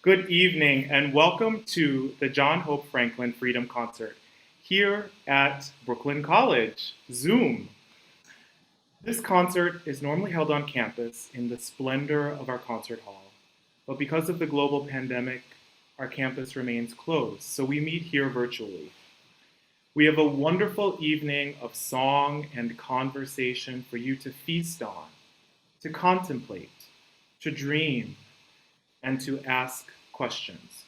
Good evening and welcome to the John Hope Franklin Freedom Concert here at Brooklyn College, Zoom. This concert is normally held on campus in the splendor of our concert hall, but because of the global pandemic, our campus remains closed, so we meet here virtually. We have a wonderful evening of song and conversation for you to feast on, to contemplate, to dream, and to ask questions.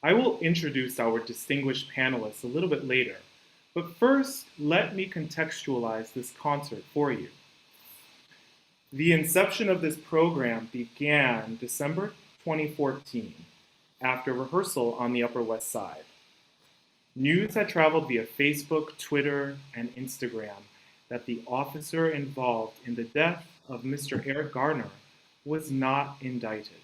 I will introduce our distinguished panelists a little bit later, but first, let me contextualize this concert for you. The inception of this program began December 2014 after rehearsal on the Upper West Side. News had traveled via Facebook, Twitter, and Instagram that the officer involved in the death of Mr. Eric Garner was not indicted.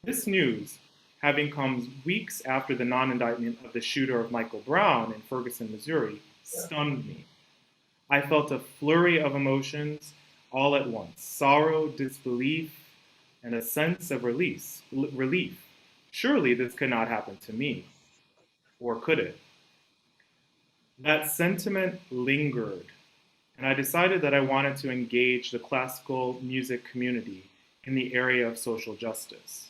This news, having come weeks after the non-indictment of the shooter of Michael Brown in Ferguson, Missouri, stunned me. I felt a flurry of emotions all at once: sorrow, disbelief, and a sense of relief. Surely this could not happen to me, or could it? That sentiment lingered, and I decided that I wanted to engage the classical music community in the area of social justice.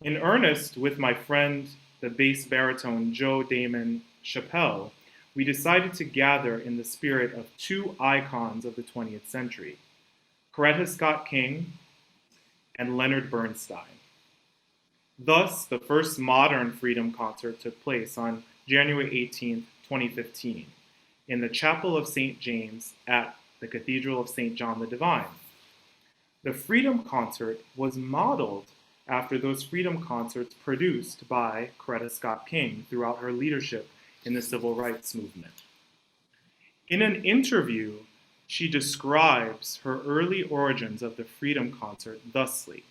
In earnest, with my friend, the bass baritone Joe Damon Chappelle, we decided to gather in the spirit of two icons of the 20th century, Coretta Scott King and Leonard Bernstein. Thus, the first modern Freedom Concert took place on January 18, 2015, in the Chapel of St. James at the Cathedral of St. John the Divine. The Freedom Concert was modeled after those freedom concerts produced by Coretta Scott King throughout her leadership in the civil rights movement. In an interview, she describes her early origins of the Freedom Concert thusly: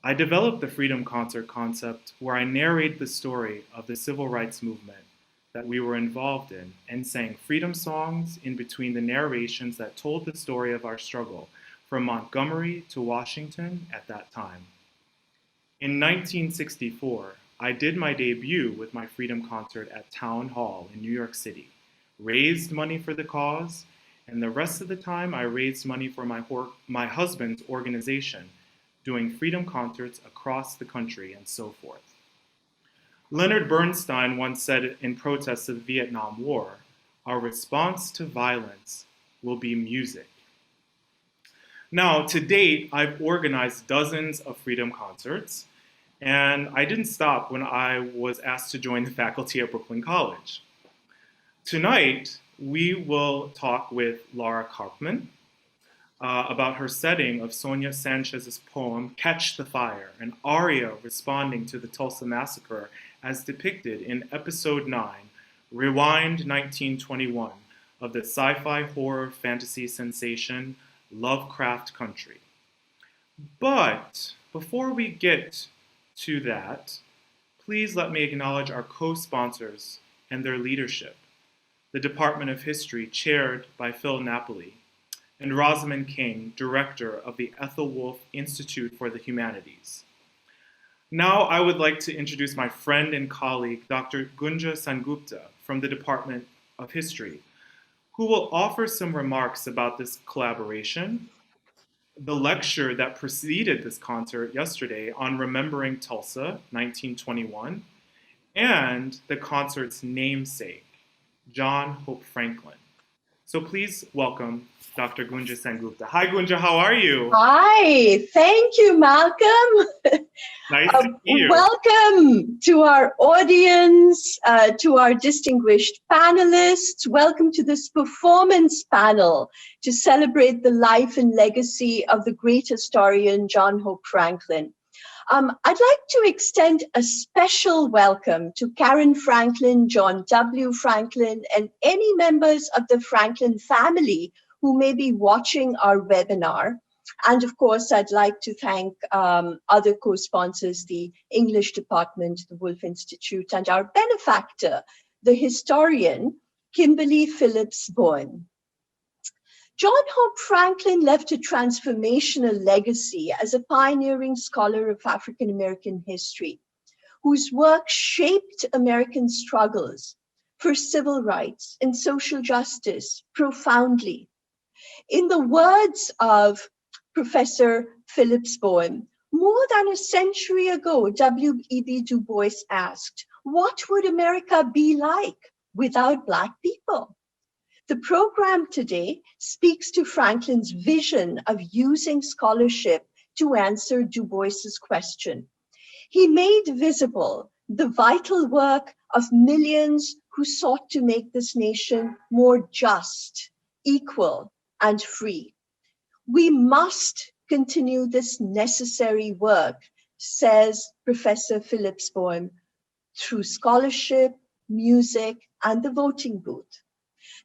I developed the Freedom Concert concept where I narrate the story of the civil rights movement that we were involved in and sang freedom songs in between the narrations that told the story of our struggle from Montgomery to Washington at that time. In 1964, I did my debut with my Freedom Concert at Town Hall in New York City, raised money for the cause, and the rest of the time I raised money for my husband's organization, doing freedom concerts across the country and so forth. Leonard Bernstein once said in protest of the Vietnam War, our response to violence will be music. Now, to date, I've organized dozens of freedom concerts, and I didn't stop when I was asked to join the faculty at Brooklyn College. Tonight, we will talk with Laura Karpman about her setting of Sonia Sanchez's poem, Catch the Fire, an aria responding to the Tulsa Massacre as depicted in episode 9, Rewind 1921, of the sci-fi horror fantasy sensation Lovecraft Country. But before we get to that, please let me acknowledge our co-sponsors and their leadership: the Department of History, chaired by Phil Napoli, and Rosamond King, director of the Ethel Wolf Institute for the Humanities. Now I would like to introduce my friend and colleague, Dr. Gunja Sengupta from the Department of History, who will offer some remarks about this collaboration, the lecture that preceded this concert yesterday on Remembering Tulsa, 1921, and the concert's namesake, John Hope Franklin. So please welcome Dr. Gunja Sengupta. Hi, Gunja, how are you? Hi, thank you, Malcolm. Nice to see you. Welcome to our audience, to our distinguished panelists. Welcome to this performance panel to celebrate the life and legacy of the great historian, John Hope Franklin. I'd like to extend a special welcome to Karen Franklin, John W. Franklin, and any members of the Franklin family who may be watching our webinar. And of course, I'd like to thank other co-sponsors, the English Department, the Wolf Institute, and our benefactor, the historian, Kimberly Phillips Bowen. John Hope Franklin left a transformational legacy as a pioneering scholar of African American history, whose work shaped American struggles for civil rights and social justice profoundly. In the words of Professor Phillips Boehm, more than a century ago, W.E.B. Du Bois asked, what would America be like without Black people? The program today speaks to Franklin's vision of using scholarship to answer Du Bois's question. He made visible the vital work of millions who sought to make this nation more just, equal, and free. We must continue this necessary work, says Professor Phillips Boehm, through scholarship, music, and the voting booth.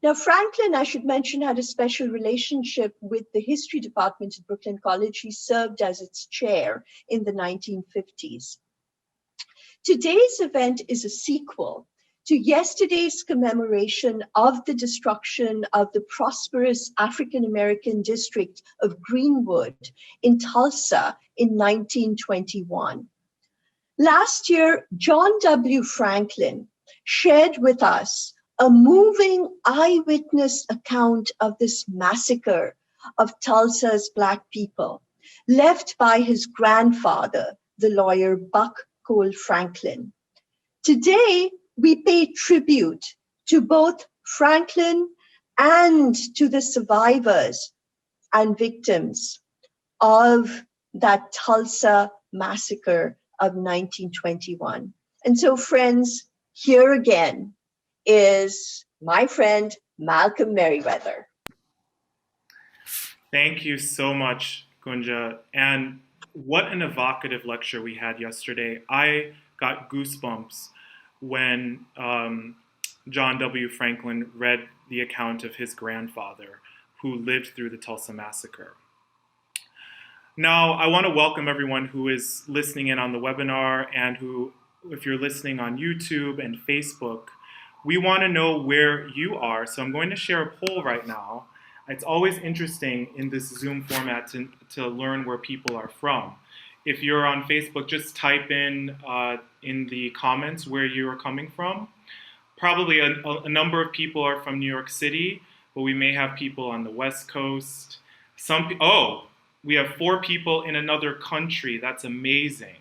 Now, Franklin, I should mention, had a special relationship with the history department at Brooklyn College. He served as its chair in the 1950s. Today's event is a sequel to yesterday's commemoration of the destruction of the prosperous African-American district of Greenwood in Tulsa in 1921. Last year, John W. Franklin shared with us a moving eyewitness account of this massacre of Tulsa's Black people, left by his grandfather, the lawyer Buck Cole Franklin. Today, we pay tribute to both Franklin and to the survivors and victims of that Tulsa massacre of 1921. And so, friends, here again is my friend Malcolm Merriweather. Thank you so much, Gunja. And what an evocative lecture we had yesterday. I got goosebumps when John W. Franklin read the account of his grandfather who lived through the Tulsa Massacre. Now, I want to welcome everyone who is listening in on the webinar and who, if you're listening on YouTube and Facebook, we want to know where you are. So I'm going to share a poll right now. It's always interesting in this Zoom format to learn where people are from. If you're on Facebook, just type in the comments where you are coming from. Probably a number of people are from New York City, but we may have people on the West Coast. We have 4 people in another country. That's amazing.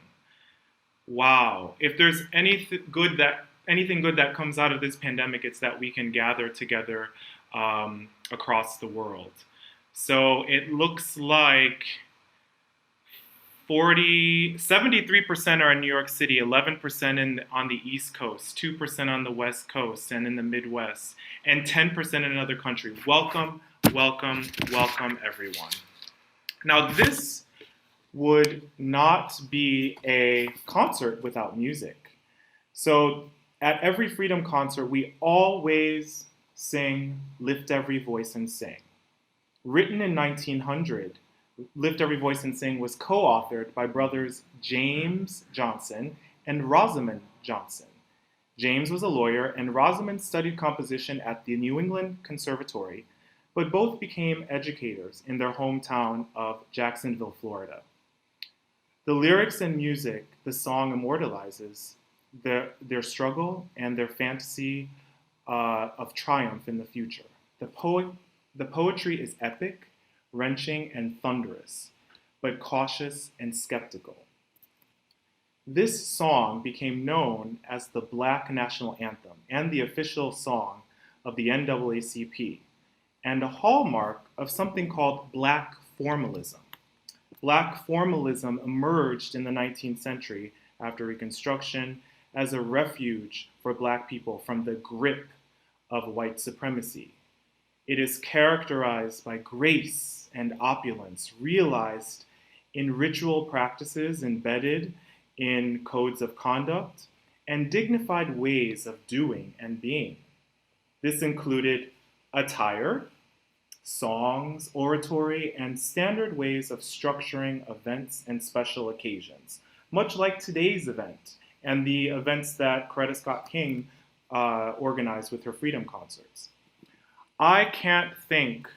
Wow. If there's anything good that comes out of this pandemic, it's that we can gather together across the world. So it looks like 73% are in New York City, 11% on the East Coast, 2% on the West Coast and in the Midwest, and 10% in another country. Welcome, welcome, welcome, everyone. Now, this would not be a concert without music. So at every Freedom concert, we always sing Lift Every Voice and Sing. Written in 1900, Lift Every Voice and Sing was co-authored by brothers James Johnson and Rosamond Johnson. James was a lawyer and Rosamond studied composition at the New England Conservatory, but both became educators in their hometown of Jacksonville, Florida. The lyrics and music the song immortalizes their struggle and their fantasy of triumph in the future. The poetry is epic, wrenching, and thunderous, but cautious and skeptical. This song became known as the Black National Anthem and the official song of the NAACP, and a hallmark of something called Black formalism. Black formalism emerged in the 19th century after Reconstruction as a refuge for Black people from the grip of white supremacy. It is characterized by grace and opulence realized in ritual practices embedded in codes of conduct and dignified ways of doing and being. This included attire, songs, oratory, and standard ways of structuring events and special occasions, much like today's event and the events that Coretta Scott King organized with her Freedom concerts. I can't think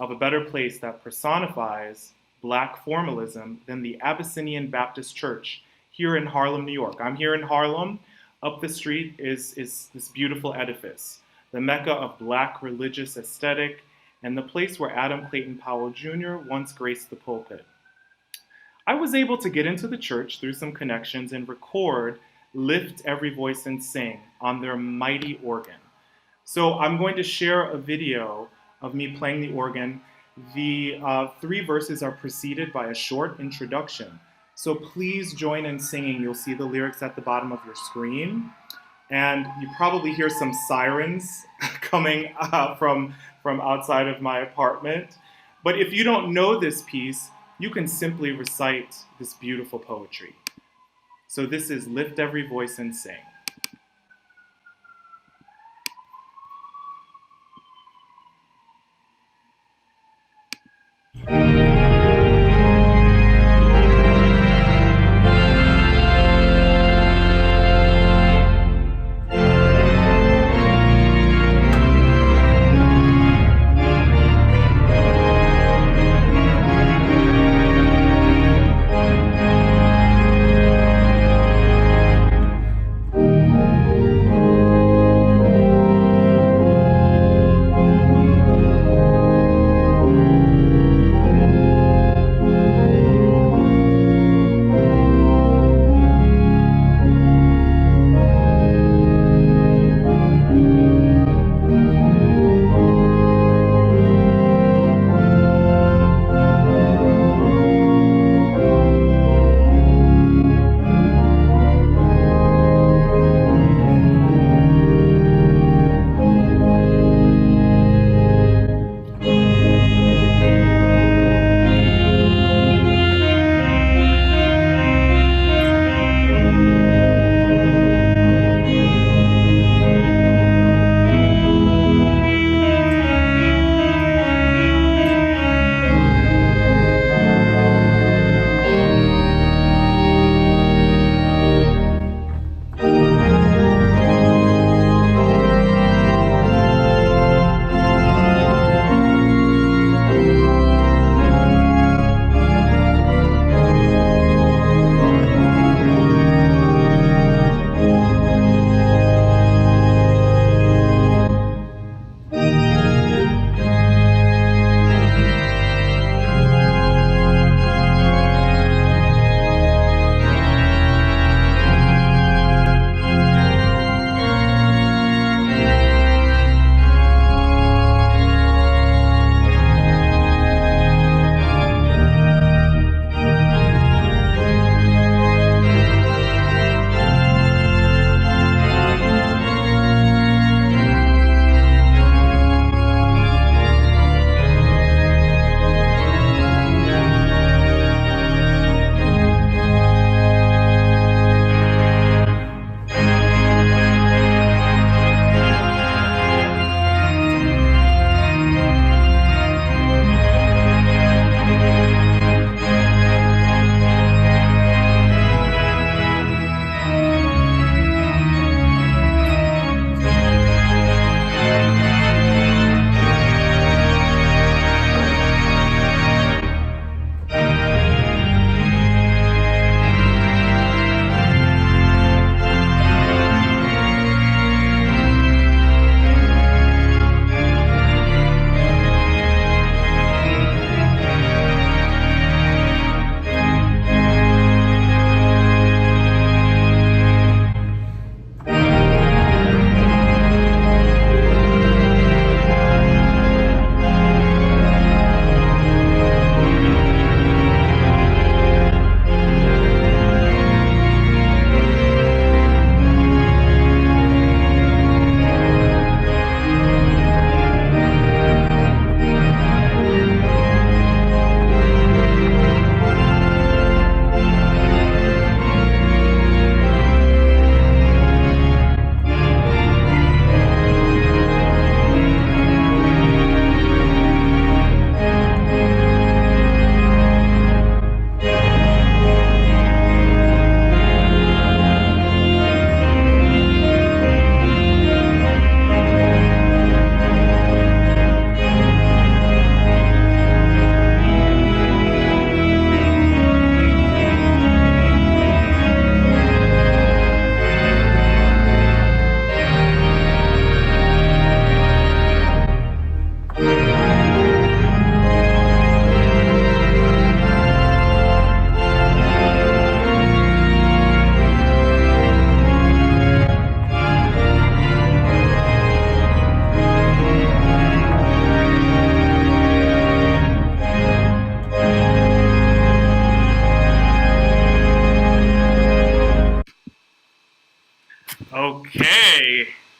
of a better place that personifies Black formalism than the Abyssinian Baptist Church here in Harlem, New York. I'm here in Harlem. Up the street is this beautiful edifice, the Mecca of Black religious aesthetic, and the place where Adam Clayton Powell Jr. once graced the pulpit. I was able to get into the church through some connections and record Lift Every Voice and Sing on their mighty organ. So I'm going to share a video of me playing the organ. The 3 verses are preceded by a short introduction. So please join in singing. You'll see the lyrics at the bottom of your screen. And you probably hear some sirens coming from outside of my apartment. But if you don't know this piece, you can simply recite this beautiful poetry. So this is Lift Every Voice and Sing.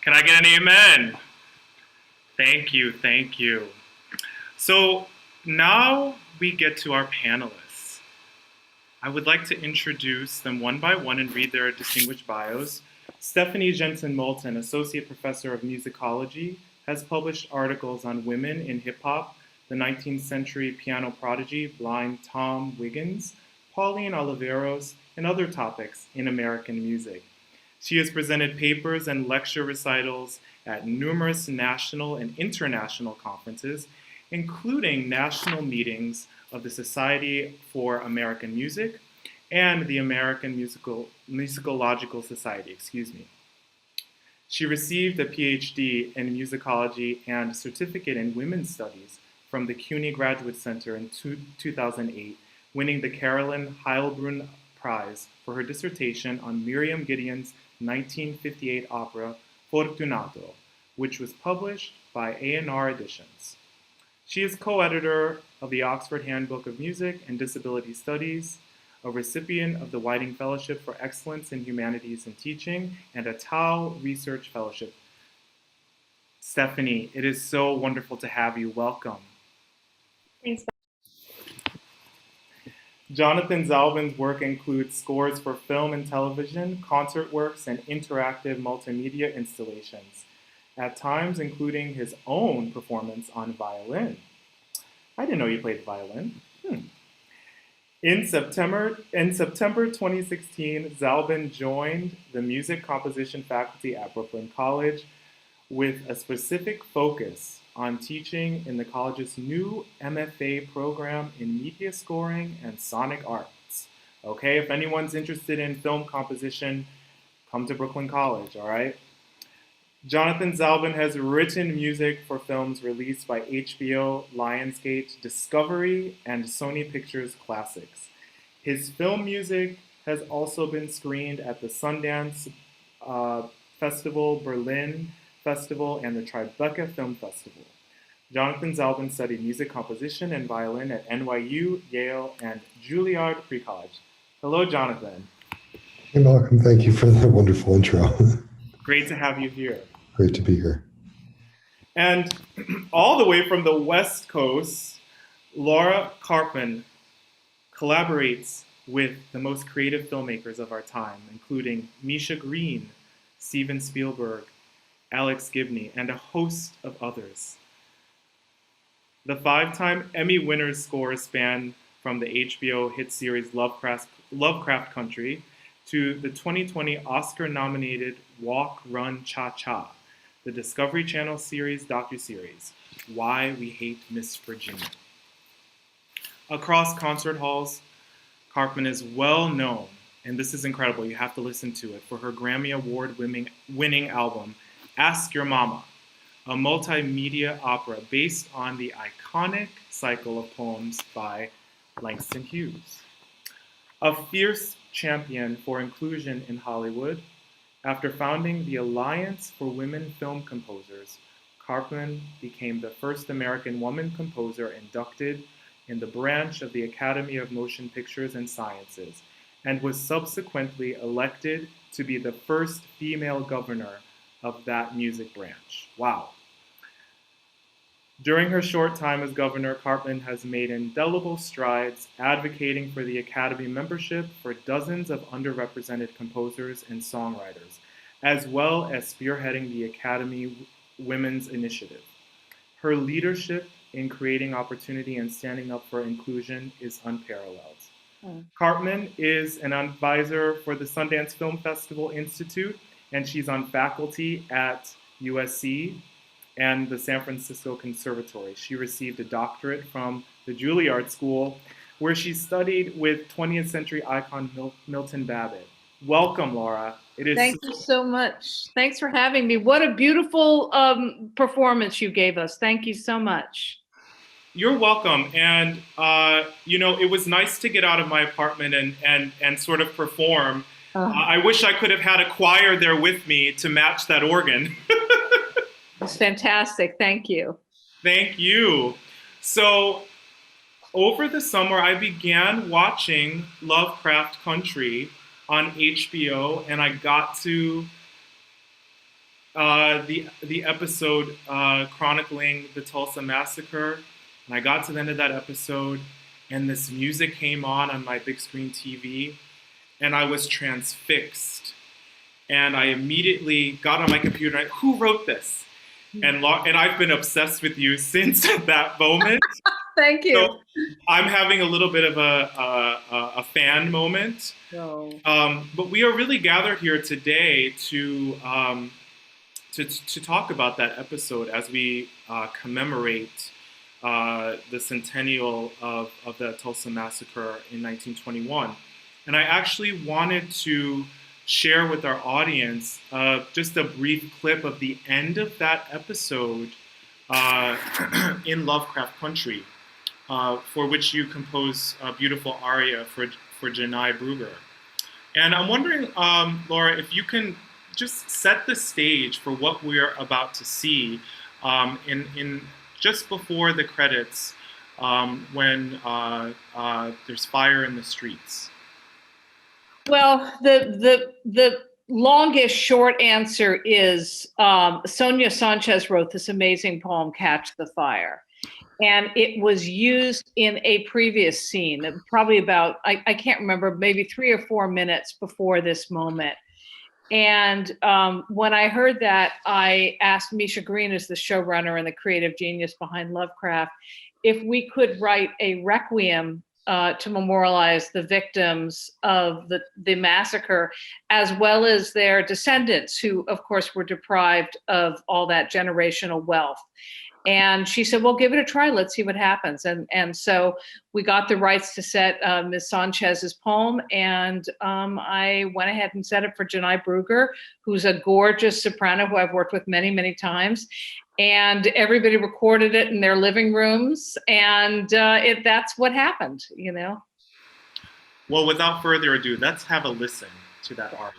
Can I get an amen? Thank you, thank you. So now we get to our panelists. I would like to introduce them one by one and read their distinguished bios. Stephanie Jensen-Moulton, Associate Professor of Musicology, has published articles on women in hip-hop, the 19th century piano prodigy Blind Tom Wiggins, Pauline Oliveros, and other topics in American music. She has presented papers and lecture recitals at numerous national and international conferences, including national meetings of the Society for American Music and the American Musicological Society, She received a PhD in musicology and a certificate in women's studies from the CUNY Graduate Center in 2008, winning the Carolyn Heilbrunn Prize for her dissertation on Miriam Gideon's 1958 opera Fortunato, which was published by A&R Editions. She is co-editor of the Oxford Handbook of Music and Disability Studies, a recipient of the Whiting Fellowship for Excellence in Humanities and Teaching, and a Tau Research Fellowship. Stephanie, it is so wonderful to have you. Welcome. Thanks. Jonathan Zalben's work includes scores for film and television, concert works, and interactive multimedia installations, at times including his own performance on violin. I didn't know you played the violin. In September 2016, Zalben joined the music composition faculty at Brooklyn College with a specific focus on teaching in the college's new M.F.A. program in media scoring and sonic arts. Okay, if anyone's interested in film composition, come to Brooklyn College, all right? Jonathan Zalben has written music for films released by HBO, Lionsgate, Discovery, and Sony Pictures Classics. His film music has also been screened at the Sundance Festival, Berlin Festival, and the Tribeca Film Festival. Jonathan Zalben studied music composition and violin at NYU, Yale, and Juilliard Pre-College. Hello, Jonathan. Hey, Malcolm. Thank you for that wonderful intro. Great to have you here. Great to be here. And all the way from the West Coast, Laura Karpman collaborates with the most creative filmmakers of our time, including Misha Green, Steven Spielberg, Alex Gibney, and a host of others. The 5-time Emmy winner's scores span from the HBO hit series Lovecraft Country to the 2020 Oscar-nominated Walk, Run, Cha-Cha, the Discovery Channel series docuseries, Why We Hate Miss Virginia. Across concert halls, Karpman is well known, and this is incredible, you have to listen to it, for her Grammy Award-winning album, Ask Your Mama, a multimedia opera based on the iconic cycle of poems by Langston Hughes. A fierce champion for inclusion in Hollywood, after founding the Alliance for Women Film Composers, Karpman became the first American woman composer inducted in the branch of the Academy of Motion Pictures and Sciences, and was subsequently elected to be the first female governor of that music branch. Wow. During her short time as governor, Karpman has made indelible strides advocating for the Academy membership for dozens of underrepresented composers and songwriters, as well as spearheading the Academy Women's Initiative. Her leadership in creating opportunity and standing up for inclusion is unparalleled. Karpman is an advisor for the Sundance Film Festival Institute, and she's on faculty at USC and the San Francisco Conservatory. She received a doctorate from the Juilliard School, where she studied with 20th century icon Milton Babbitt. Welcome, Laura. Thank you so much. Thanks for having me. What a beautiful performance you gave us. Thank you so much. You're welcome. And, it was nice to get out of my apartment and sort of perform. I wish I could have had a choir there with me to match that organ. It's fantastic. Thank you. Thank you. So over the summer, I began watching Lovecraft Country on HBO, and I got to the episode chronicling the Tulsa Massacre, and I got to the end of that episode, and this music came on my big screen TV, and I was transfixed. And I immediately got on my computer and who wrote this? And I've been obsessed with you since that moment. Thank you. So I'm having a little bit of a fan moment. No. But we are really gathered here today to talk about that episode as we commemorate the centennial of the Tulsa Massacre in 1921. And I actually wanted to share with our audience just a brief clip of the end of that episode in Lovecraft Country, for which you compose a beautiful aria for Janai Brugger. And I'm wondering, Laura, if you can just set the stage for what we're about to see in just before the credits, when there's fire in the streets. Well, the longest short answer is Sonia Sanchez wrote this amazing poem, Catch the Fire. And it was used in a previous scene, probably about, I can't remember, maybe 3 or 4 minutes before this moment. And when I heard that, I asked Misha Green, as the showrunner and the creative genius behind Lovecraft, if we could write a requiem to memorialize the victims of the massacre, as well as their descendants, who, of course, were deprived of all that generational wealth. And she said, well, give it a try. Let's see what happens. And so we got the rights to set Ms. Sanchez's poem, and I went ahead and set it for Janai Brugger, who's a gorgeous soprano who I've worked with many, many times. And everybody recorded it in their living rooms, and that's what happened, you know? Well, without further ado, let's have a listen to that aria.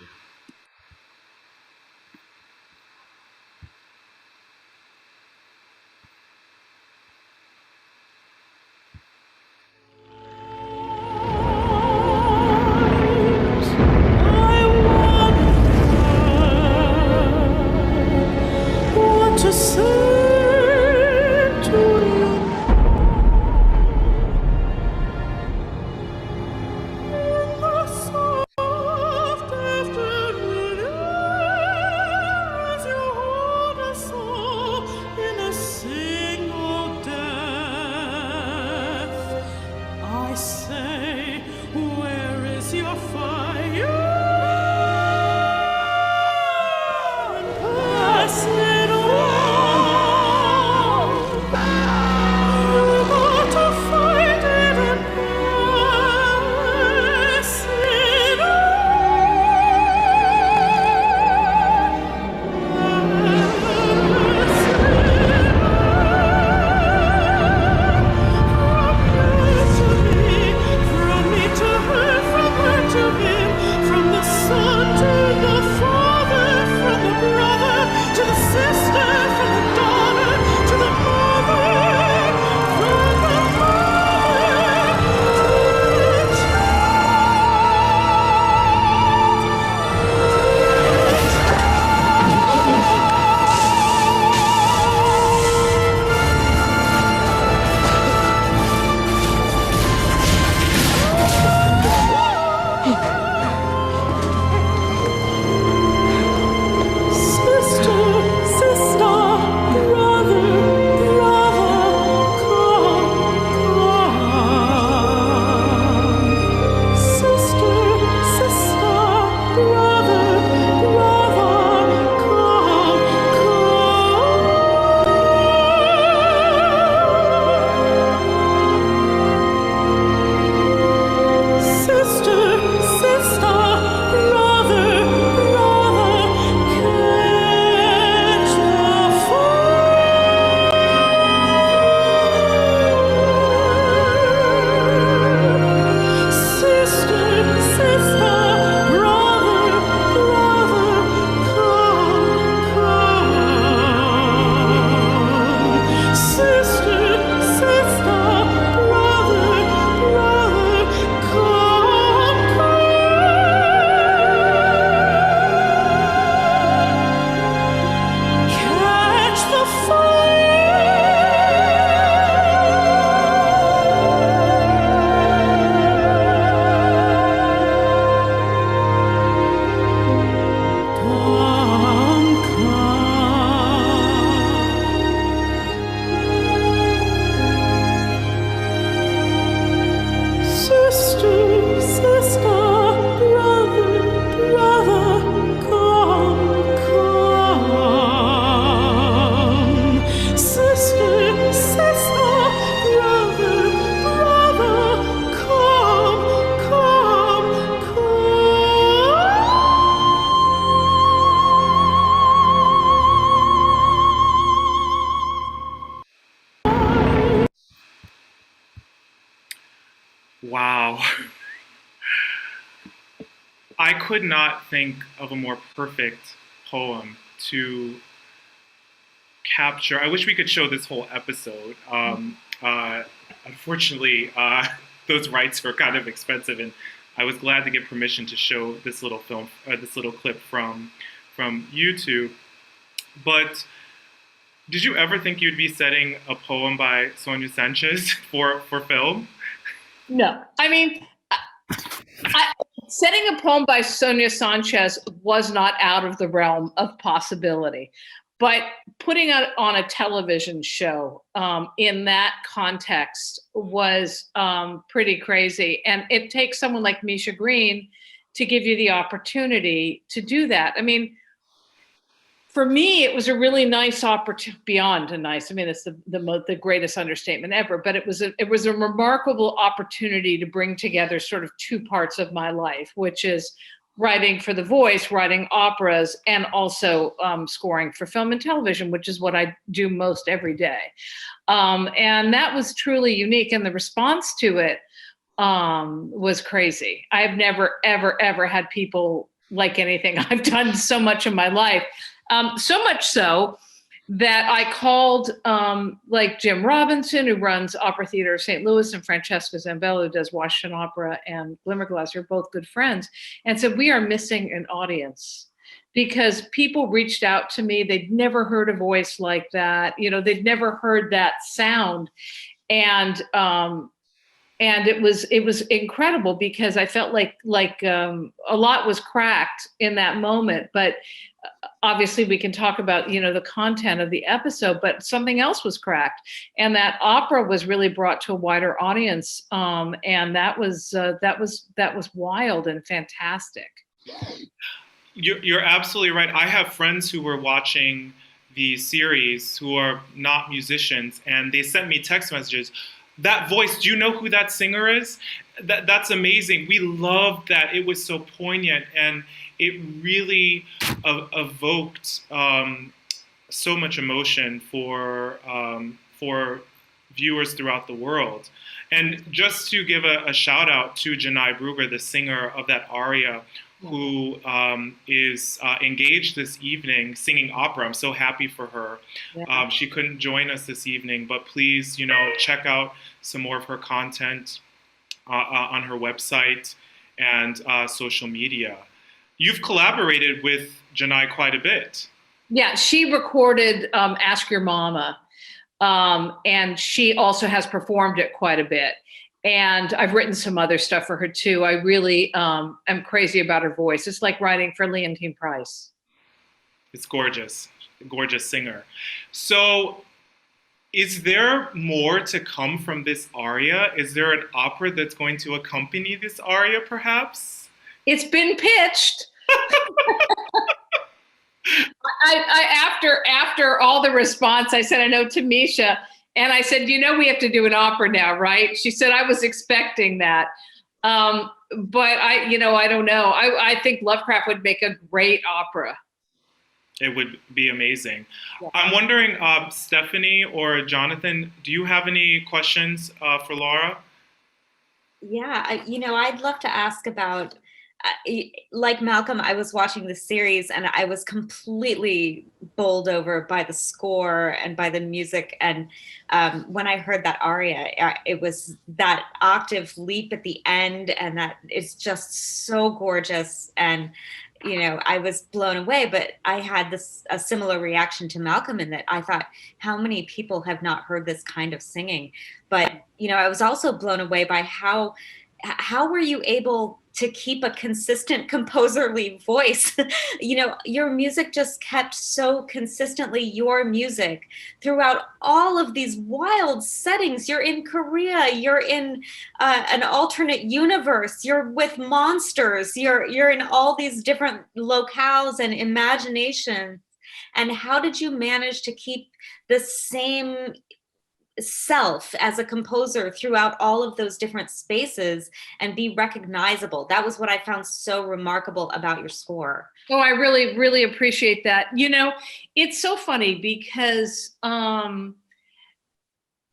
I could not think of a more perfect poem to capture. I wish we could show this whole episode. Unfortunately, those rights were kind of expensive, and I was glad to get permission to show this little film, this little clip from YouTube. But did you ever think you'd be setting a poem by Sonia Sanchez for film? No, I mean, setting a poem by Sonia Sanchez was not out of the realm of possibility. But putting it on a television show in that context was pretty crazy. And it takes someone like Misha Green to give you the opportunity to do that. I mean, for me, it was a really nice opportunity, beyond a nice. I mean, it's the greatest understatement ever. But it was a remarkable opportunity to bring together sort of two parts of my life, which is writing for The Voice, writing operas, and also scoring for film and television, which is what I do most every day. And that was truly unique. And the response to it was crazy. I've never, ever, ever had people like anything I've done so much in my life. So much so that I called like Jim Robinson, who runs Opera Theater of St. Louis, and Francesca Zambello, who does Washington Opera and Glimmerglass, are both good friends, and said, we are missing an audience, because people reached out to me. They'd never heard a voice like that. You know, they'd never heard that sound. And it was incredible, because I felt like a lot was cracked in that moment. But obviously we can talk about, you know, the content of the episode, but something else was cracked, and that opera was really brought to a wider audience. And that was wild and fantastic. You're absolutely right. I have friends who were watching the series who are not musicians, and they sent me text messages. That voice, do you know who that singer is? That's amazing. We loved that. It was so poignant, and it really evoked so much emotion for viewers throughout the world. And just to give a shout out to Janai Brugger, the singer of that aria, who is engaged this evening singing opera. I'm so happy for her. Yeah. She couldn't join us this evening, but please, you know, check out some more of her content on her website and social media. You've collaborated with Janai quite a bit. Yeah, she recorded Ask Your Mama, and she also has performed it quite a bit. And I've written some other stuff for her too. I really am crazy about her voice. It's like writing for Leontyne Price. It's gorgeous, gorgeous singer. So is there more to come from this aria? Is there an opera that's going to accompany this aria, perhaps? It's been pitched. After all the response, I sent a note to Misha, and I said, you know, we have to do an opera now, right? She said, I was expecting that. But I don't know. I think Lovecraft would make a great opera. It would be amazing. Yeah. I'm wondering, Stephanie or Jonathan, do you have any questions for Laura? Yeah, I'd love to ask about, like Malcolm, I was watching the series and I was completely bowled over by the score and by the music. And when I heard that aria, it was that octave leap at the end, and that it's just so gorgeous. And, I was blown away, but I had a similar reaction to Malcolm, in that I thought, how many people have not heard this kind of singing? But, I was also blown away by how were you able to keep a consistent composerly voice? Your music just kept so consistently your music throughout all of these wild settings. You're in Korea, you're in an alternate universe, you're with monsters, you're in all these different locales and imagination. And how did you manage to keep the same self as a composer throughout all of those different spaces and be recognizable? That was what I found so remarkable about your score. Oh, I really, really appreciate that. It's so funny because I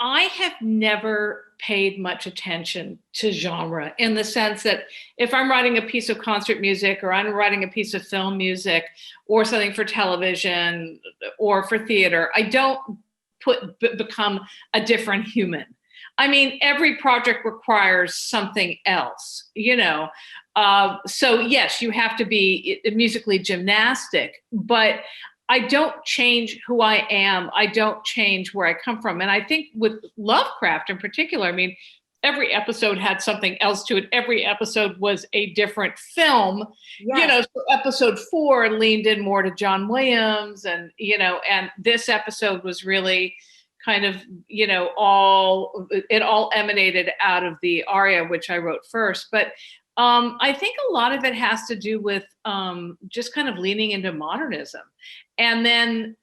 have never paid much attention to genre, in the sense that if I'm writing a piece of concert music, or I'm writing a piece of film music, or something for television or for theater, I don't become a different human. I mean, every project requires something else, you know. So yes, you have to be musically gymnastic, but I don't change who I am. I don't change where I come from. And I think with Lovecraft in particular, I mean, every episode had something else to it. Every episode was a different film. Yes. You know, so episode 4 leaned in more to John Williams, and, you know, and this episode was really kind of, you know, it all emanated out of the aria, which I wrote first. But I think a lot of it has to do with just kind of leaning into modernism, and then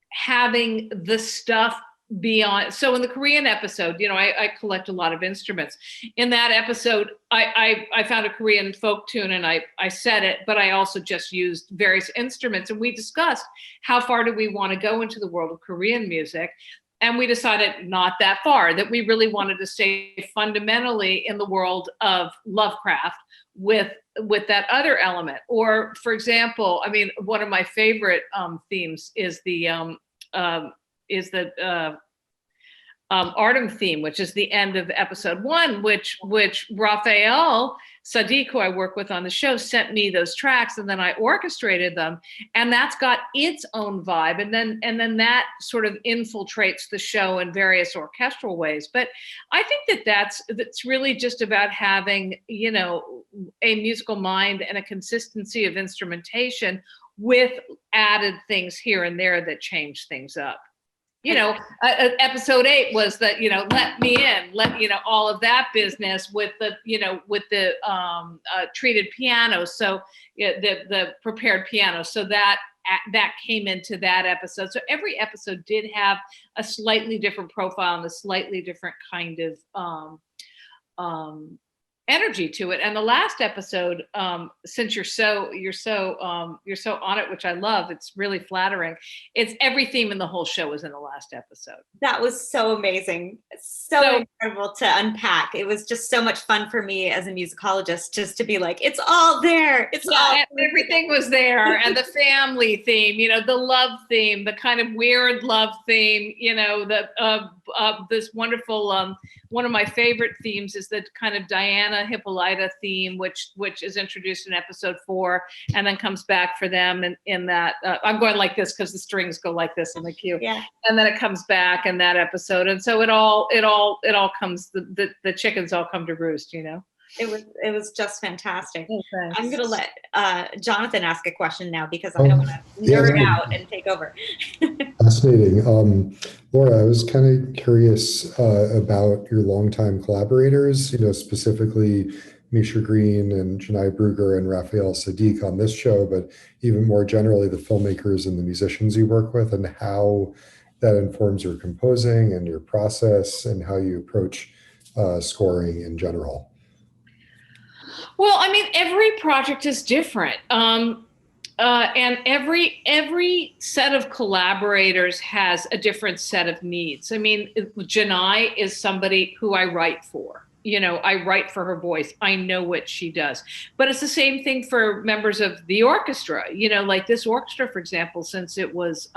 having the stuff beyond. So in the Korean episode, you know, I collect a lot of instruments. In that episode, I found a Korean folk tune, and I set it, but I also just used various instruments, and we discussed how far do we want to go into the world of Korean music. And we decided not that far, that we really wanted to stay fundamentally in the world of Lovecraft with that other element. Or, for example, I mean, one of my favorite themes is the Artem theme, which is the end of episode 1, which Raphael Sadiq, who I work with on the show, sent me those tracks, and then I orchestrated them, and that's got its own vibe, and then that sort of infiltrates the show in various orchestral ways. But I think that's really just about having, you know, a musical mind and a consistency of instrumentation with added things here and there that change things up. You know, episode 8 was that, you know, let me in, you know, all of that business with the, you know, with the treated piano. So the prepared piano. So that came into that episode. So every episode did have a slightly different profile and a slightly different kind of energy to it. And the last episode, since you're so on it, which I love, it's really flattering. It's every theme in the whole show was in the last episode. That was so amazing. So incredible to unpack. It was just so much fun for me as a musicologist, just to be like, it's all there. Everything was there. And the family theme, you know, the love theme, the kind of weird love theme, you know, this wonderful, one of my favorite themes is the kind of Diana Hippolyta theme, which is introduced in episode 4 and then comes back for them in that I'm going like this because the strings go like this in the cue. Yeah. And then it comes back in that episode. And so it all comes, the chickens all come to roost, you know. It was just fantastic. Oh, I'm going to let Jonathan ask a question now, because I don't want to nerd out and take over. Fascinating. Laura, I was kind of curious about your longtime collaborators, you know, specifically Misha Green and Janai Brugger and Raphael Sadiq on this show, but even more generally, the filmmakers and the musicians you work with, and how that informs your composing and your process and how you approach scoring in general. Well, I mean, every project is different. And every set of collaborators has a different set of needs. I mean, Janai is somebody who I write for. You know, I write for her voice. I know what she does. But it's the same thing for members of the orchestra. You know, like this orchestra, for example, since it was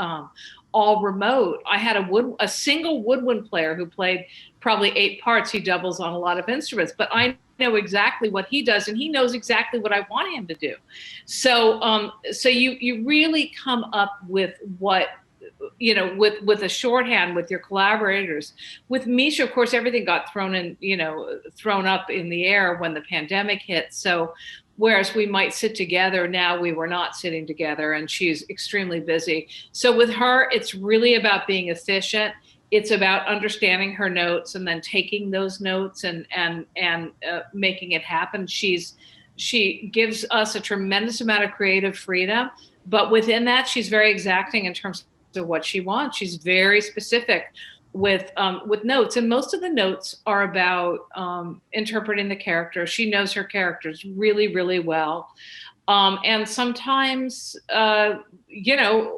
all remote, I had a single woodwind player who played probably 8 parts. He doubles on a lot of instruments, but I know exactly what he does, and he knows exactly what I want him to do. So, so you really come up with what, you know, with a shorthand with your collaborators. With Misha, of course, everything got thrown up in the air when the pandemic hit. So whereas we might sit together, now we were not sitting together, and she's extremely busy. So with her, it's really about being efficient. It's about understanding her notes and then taking those notes and making it happen. She gives us a tremendous amount of creative freedom, but within that, she's very exacting in terms of what she wants. She's very specific with notes, and most of the notes are about interpreting the character. She knows her characters really, really well. And sometimes,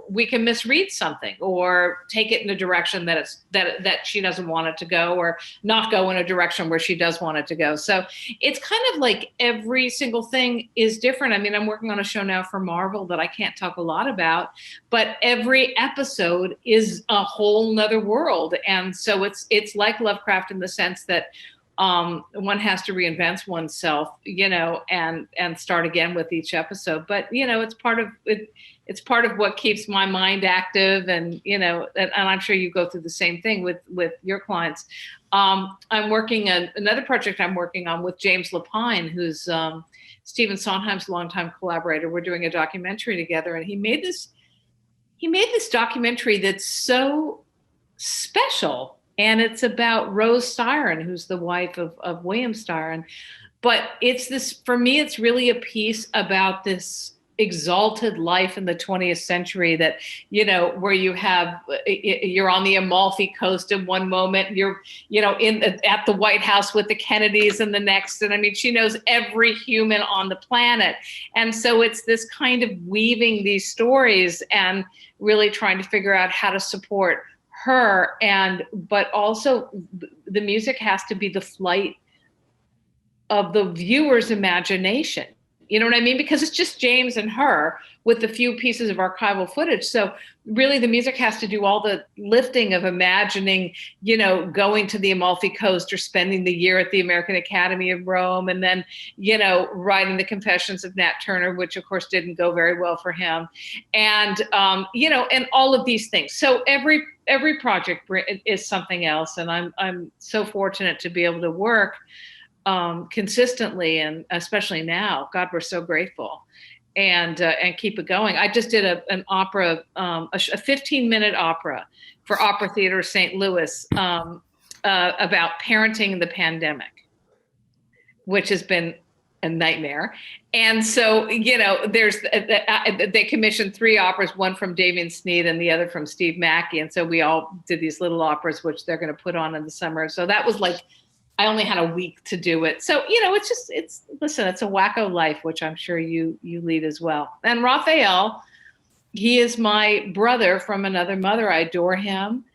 we can misread something or take it in a direction that she doesn't want it to go, or not go in a direction where she does want it to go. So it's kind of like every single thing is different. I mean, I'm working on a show now for Marvel that I can't talk a lot about, but every episode is a whole nother world. And so it's like Lovecraft in the sense that one has to reinvent oneself, and start again with each episode. But it's part of it. It's part of what keeps my mind active, and and I'm sure you go through the same thing with your clients. I'm working on another project I'm working on with James Lapine, who's Stephen Sondheim's longtime collaborator. We're doing a documentary together, and he made this documentary that's so special. And it's about Rose Styron, who's the wife of William Styron. But for me, it's really a piece about this exalted life in the 20th century that, where you're on the Amalfi Coast in one moment, you're, at the White House with the Kennedys in the next. And I mean, she knows every human on the planet. And so it's this kind of weaving these stories and really trying to figure out how to support her, but also the music has to be the flight of the viewer's imagination. You know what I mean? Because it's just James and her with a few pieces of archival footage. So really the music has to do all the lifting of imagining, going to the Amalfi Coast or spending the year at the American Academy of Rome, and then, writing the Confessions of Nat Turner, which of course didn't go very well for him. And, and all of these things. So every project is something else. And I'm so fortunate to be able to work consistently, and especially now, God, we're so grateful, and keep it going. I just did an opera, a 15-minute opera for Opera Theater St. Louis about parenting in the pandemic, which has been a nightmare. And so, they commissioned 3 operas, one from Damien Sneed and the other from Steve Mackey. And so we all did these little operas, which they're going to put on in the summer. So that was like, I only had a week to do it. So, it's a wacko life, which I'm sure you lead as well. And Raphael, he is my brother from another mother. I adore him.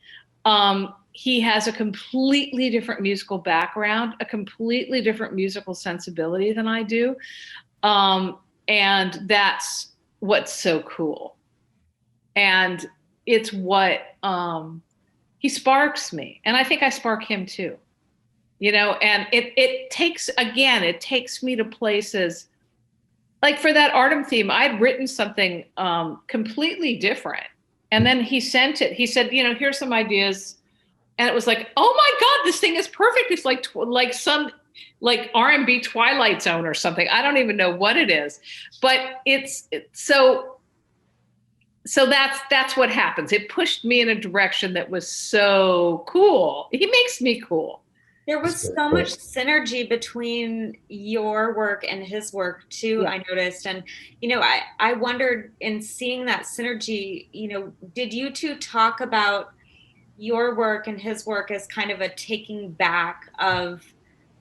He has a completely different musical background, a completely different musical sensibility than I do. And that's what's so cool. And it's what, he sparks me. And I think I spark him too. And it takes me to places like for that Artem theme. I'd written something completely different. And then he sent it. He said, here's some ideas. And it was like, oh my God, this thing is perfect. It's like some R&B Twilight Zone or something. I don't even know what it is, but so that's what happens. It pushed me in a direction that was so cool. He makes me cool. There was so much synergy between your work and his work too, yeah. I noticed. And, I wondered, in seeing that synergy, did you two talk about your work and his work as kind of a taking back of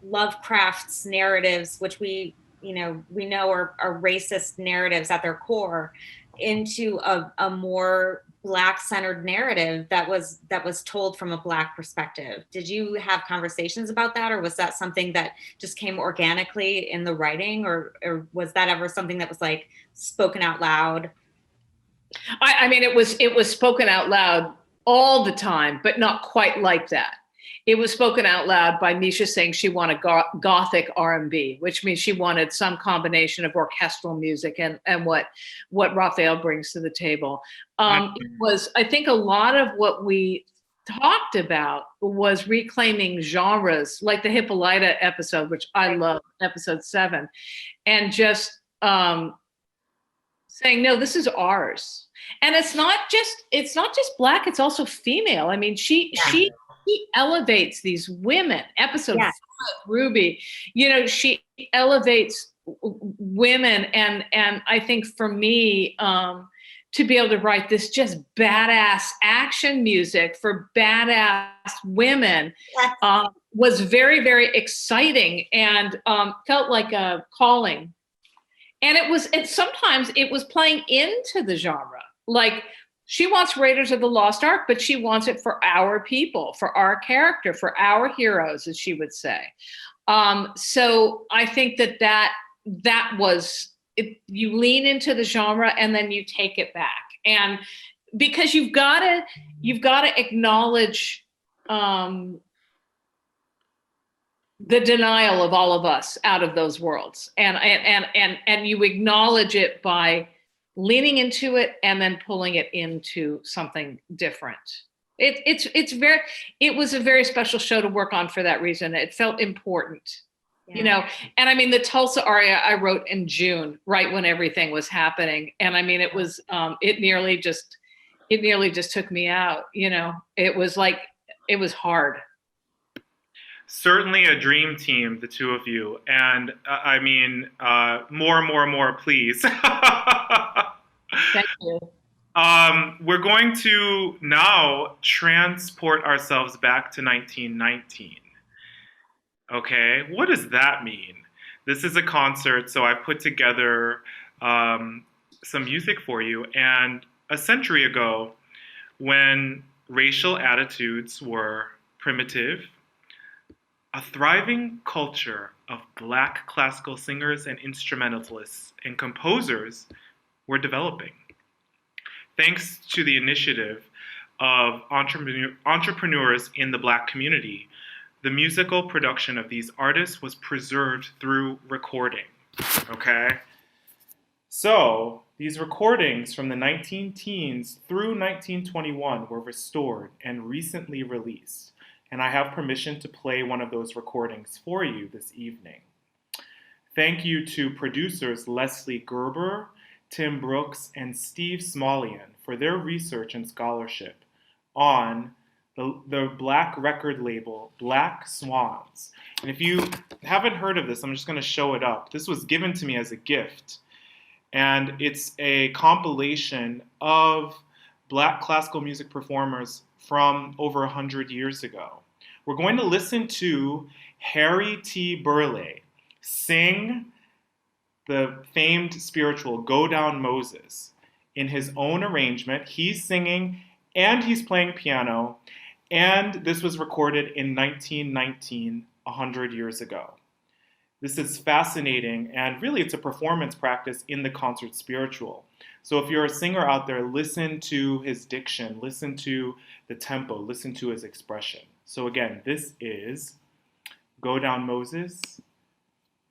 Lovecraft's narratives, which we know are racist narratives at their core, into a more Black-centered narrative that was told from a Black perspective? Did you have conversations about that, or was that something that just came organically in the writing, or was that ever something that was like spoken out loud? I mean, it was spoken out loud all the time, but not quite like that. It was spoken out loud by Misha saying she wanted Gothic R&B, which means she wanted some combination of orchestral music and what Raphael brings to the table. It was, I think, a lot of what we talked about was reclaiming genres, like the Hippolyta episode, which I love, episode 7, and just saying, no, this is ours. And it's not just Black, it's also female. I mean, she elevates these women. Episode 5, Ruby, she elevates women. And I think for me, to be able to write this just badass action music for badass women was very, very exciting, and felt like a calling. And sometimes it was playing into the genre. Like, she wants Raiders of the Lost Ark, but she wants it for our people, for our character, for our heroes, as she would say. So I think that was it. You lean into the genre and then you take it back, and because you've got to acknowledge the denial of all of us out of those worlds, and you acknowledge it by leaning into it and then pulling it into something different. It was a very special show to work on for that reason. It felt important, you know. And I mean, the Tulsa aria I wrote in June, right when everything was happening, and I mean, it was it nearly just took me out. You know, it was hard. Certainly a dream team, the two of you. And I mean, more, please. Thank you. We're going to now transport ourselves back to 1919. Okay, what does that mean? This is a concert, so I put together some music for you. And a century ago, when racial attitudes were primitive, a thriving culture of Black classical singers and instrumentalists and composers were developing. Thanks to the initiative of entrepreneurs in the Black community, the musical production of these artists was preserved through recording. Okay? So, these recordings from the 19-teens through 1921 were restored and recently released. And I have permission to play one of those recordings for you this evening. Thank you to producers Leslie Gerber, Tim Brooks, and Steve Smolian for their research and scholarship on the Black record label, Black Swans. And if you haven't heard of this, I'm just going to show it up. This was given to me as a gift. And it's a compilation of Black classical music performers from over 100 years ago. We're going to listen to Harry T. Burleigh sing the famed spiritual Go Down Moses in his own arrangement. He's singing and he's playing piano, and this was recorded in 1919, 100 years ago. This is fascinating, and really it's a performance practice in the concert spiritual. So if you're a singer out there, listen to his diction, listen to the tempo, listen to his expression. So again, this is Go Down Moses,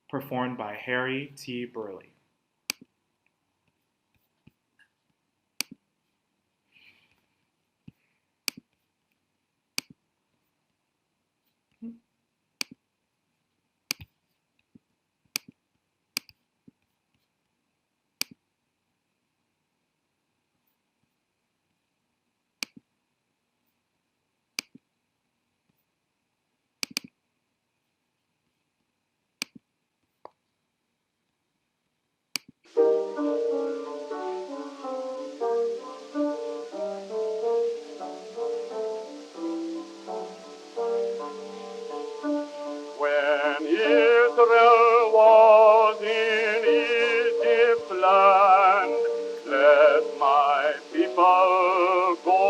performed by Harry T. Burleigh. When Israel was in Egypt's land, let my people go.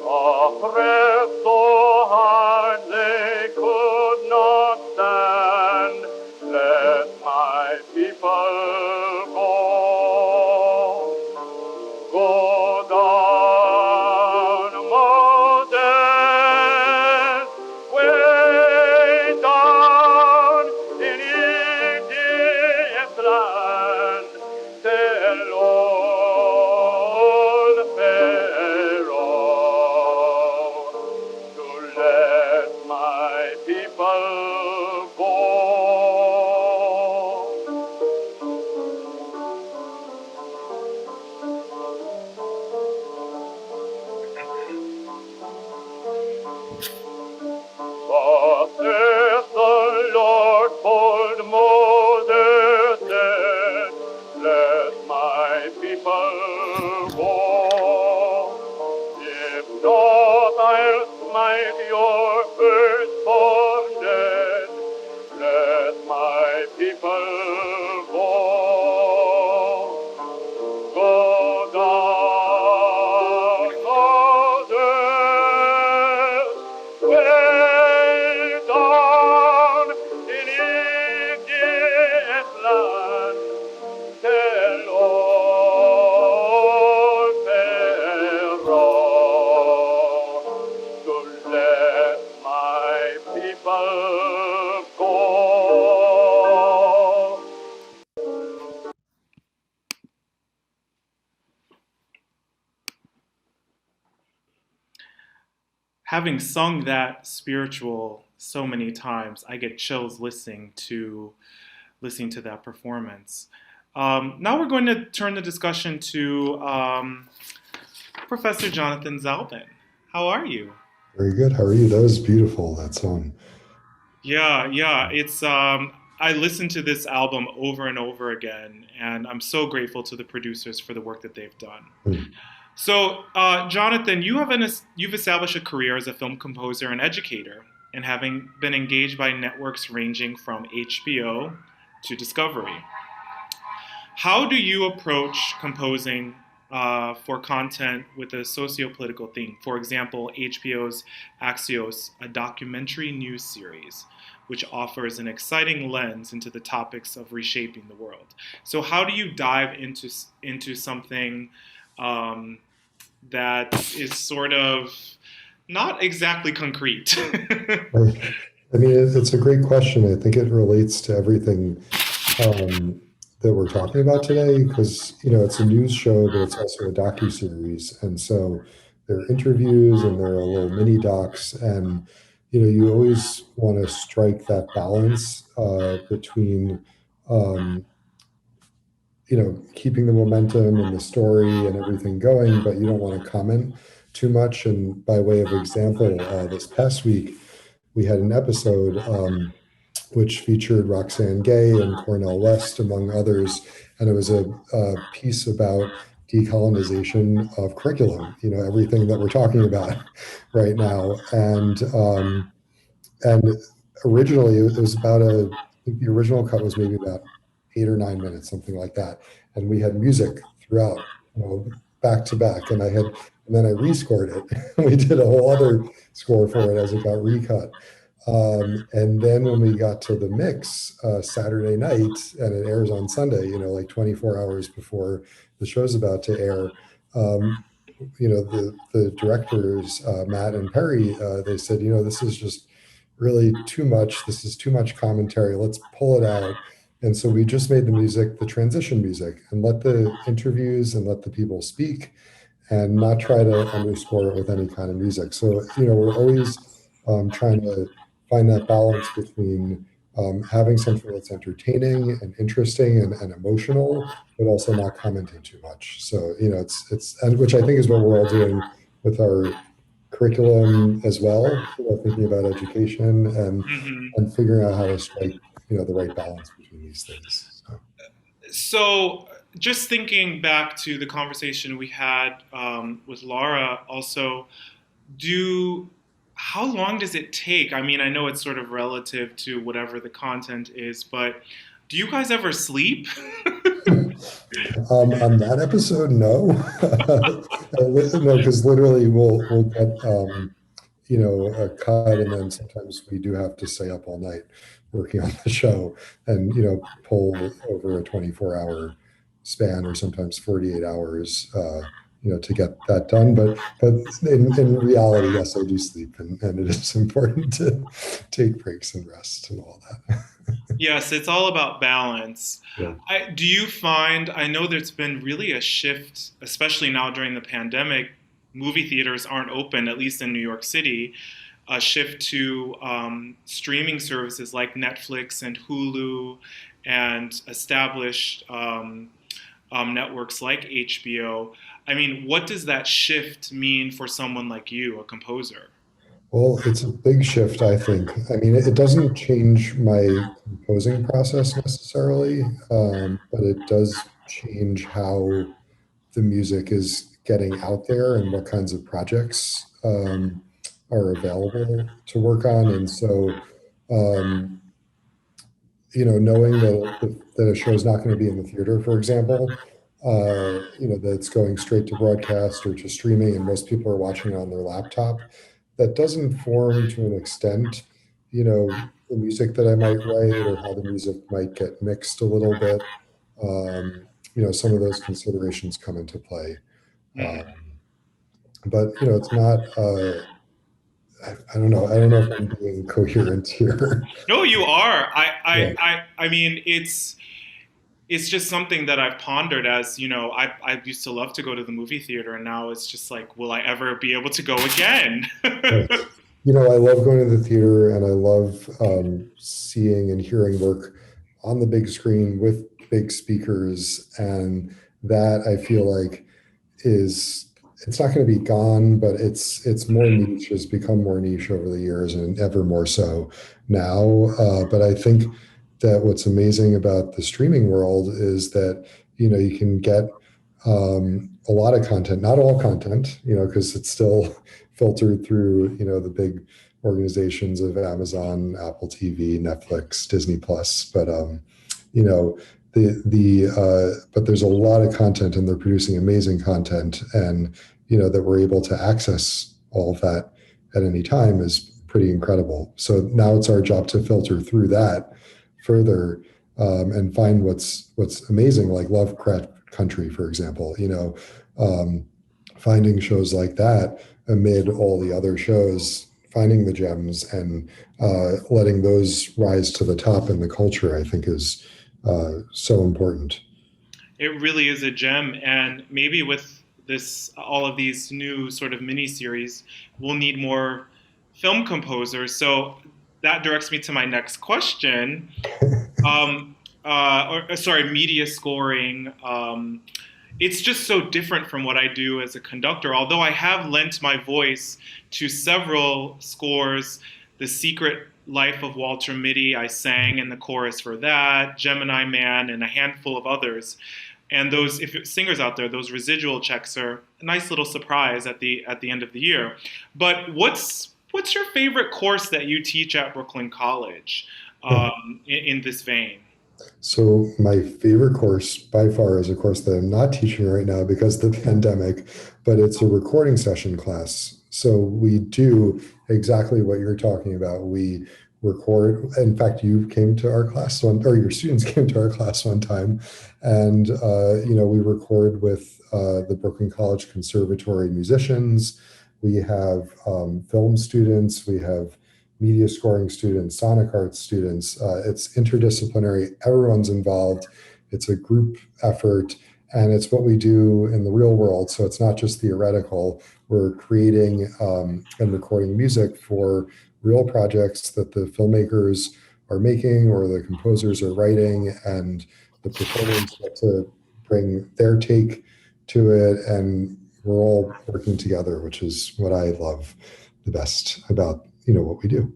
Oppressed so hard they could not stand, let my people go. Go down, Moses, way down in Egypt's land, tell old Pharaoh to let my people go. Thus saith the Lord, told Moses, said, let my people go. If not, I'll smite your firstborn dead. Let my people having sung that spiritual so many times, I get chills listening to that performance. Now we're going to turn the discussion to Professor Jonathan Zalben. How are you? Very good. How are you? That was beautiful, that song. Yeah. It's I listened to this album over and over again, and I'm so grateful to the producers for the work that they've done. Mm. So, Jonathan, you've established a career as a film composer and educator, and having been engaged by networks ranging from HBO to Discovery. How do you approach composing for content with a socio-political theme? For example, HBO's Axios, a documentary news series, which offers an exciting lens into the topics of reshaping the world. So how do you dive into something that is sort of not exactly concrete? I mean, it's a great question. I think it relates to everything that we're talking about today, because it's a news show, but it's also a docu-series, and so there are interviews and there are little mini docs, and you always want to strike that balance between keeping the momentum and the story and everything going, but you don't want to comment too much. And by way of example, this past week we had an episode which featured Roxane Gay and Cornel West, among others. And it was a piece about decolonization of curriculum, everything that we're talking about right now. And originally it was I think the original cut was maybe about 8 or 9 minutes, something like that. And we had music throughout, back to back. And then I rescored it. We did a whole other score for it as it got recut. And then when we got to the mix Saturday night, and it airs on Sunday, like 24 hours before the show's about to air, the directors, Matt and Perry, they said, this is just really too much. This is too much commentary. Let's pull it out. And so we just made the music, the transition music, and let the interviews and let the people speak and not try to underscore it with any kind of music. So, we're always trying to find that balance between having something that's entertaining and interesting and emotional, but also not commenting too much. So, and which I think is what we're all doing with our curriculum as well, thinking about education and figuring out how to strike, the right balance between these things. So just thinking back to the conversation we had with Laura, also, how long does it take? I mean, I know it's sort of relative to whatever the content is, but do you guys ever sleep? On that episode, no. No, because literally we'll get a cut, and then sometimes we do have to stay up all night working on the show and pull over a 24-hour span, or sometimes 48 hours to get that done. But in reality, yes, I do sleep, and it is important to take breaks and rest and all that. Yes, it's all about balance. Yeah. Do you find, I know there's been really a shift, especially now during the pandemic, movie theaters aren't open, at least in New York City, a shift to streaming services like Netflix and Hulu and established networks like HBO. I mean, what does that shift mean for someone like you, a composer? Well, it's a big shift, I think. I mean, it doesn't change my composing process necessarily, but it does change how the music is getting out there and what kinds of projects are available to work on. And so, knowing that a show is not going to be in the theater, for example, that it's going straight to broadcast or to streaming, and most people are watching it on their laptop, that does inform to an extent, the music that I might write or how the music might get mixed a little bit. Some of those considerations come into play. But, it's not, I don't know if I'm being coherent here. No, you are. I mean, it's it's just something that I've pondered as, I used to love to go to the movie theater, and now it's just like, will I ever be able to go again? Right. I love going to the theater, and I love seeing and hearing work on the big screen with big speakers. And that, I feel like, is it's not going to be gone, but it's more niche, has become more niche over the years, and ever more so now. But I think that what's amazing about the streaming world is that you can get a lot of content, not all content, because it's still filtered through the big organizations of Amazon, Apple TV, Netflix, Disney Plus. But you know but there's a lot of content, and they're producing amazing content, and that we're able to access all of that at any time is pretty incredible. So now it's our job to filter through that further, and find what's amazing, like Lovecraft Country, for example. Finding shows like that amid all the other shows, finding the gems, and letting those rise to the top in the culture, I think is so important. It really is a gem, and maybe with all of these new sort of mini series, we'll need more film composers. So that directs me to my next question. Media scoring. It's just so different from what I do as a conductor. Although I have lent my voice to several scores, The Secret Life of Walter Mitty, I sang in the chorus for that, Gemini Man, and a handful of others. And those, if you're singers out there, those residual checks are a nice little surprise at the end of the year. But what's your favorite course that you teach at Brooklyn College in this vein? So my favorite course by far is a course that I'm not teaching right now because of the pandemic, but it's a recording session class. So we do exactly what you're talking about. We record. In fact, you came to our class or your students came to our class one time, and we record with the Brooklyn College Conservatory musicians. We have film students. We have media scoring students, sonic arts students. It's interdisciplinary. Everyone's involved. It's a group effort, and it's what we do in the real world. So it's not just theoretical. We're creating and recording music for real projects that the filmmakers are making or the composers are writing, and the performers get to bring their take to it, and we're all working together, which is what I love the best about what we do.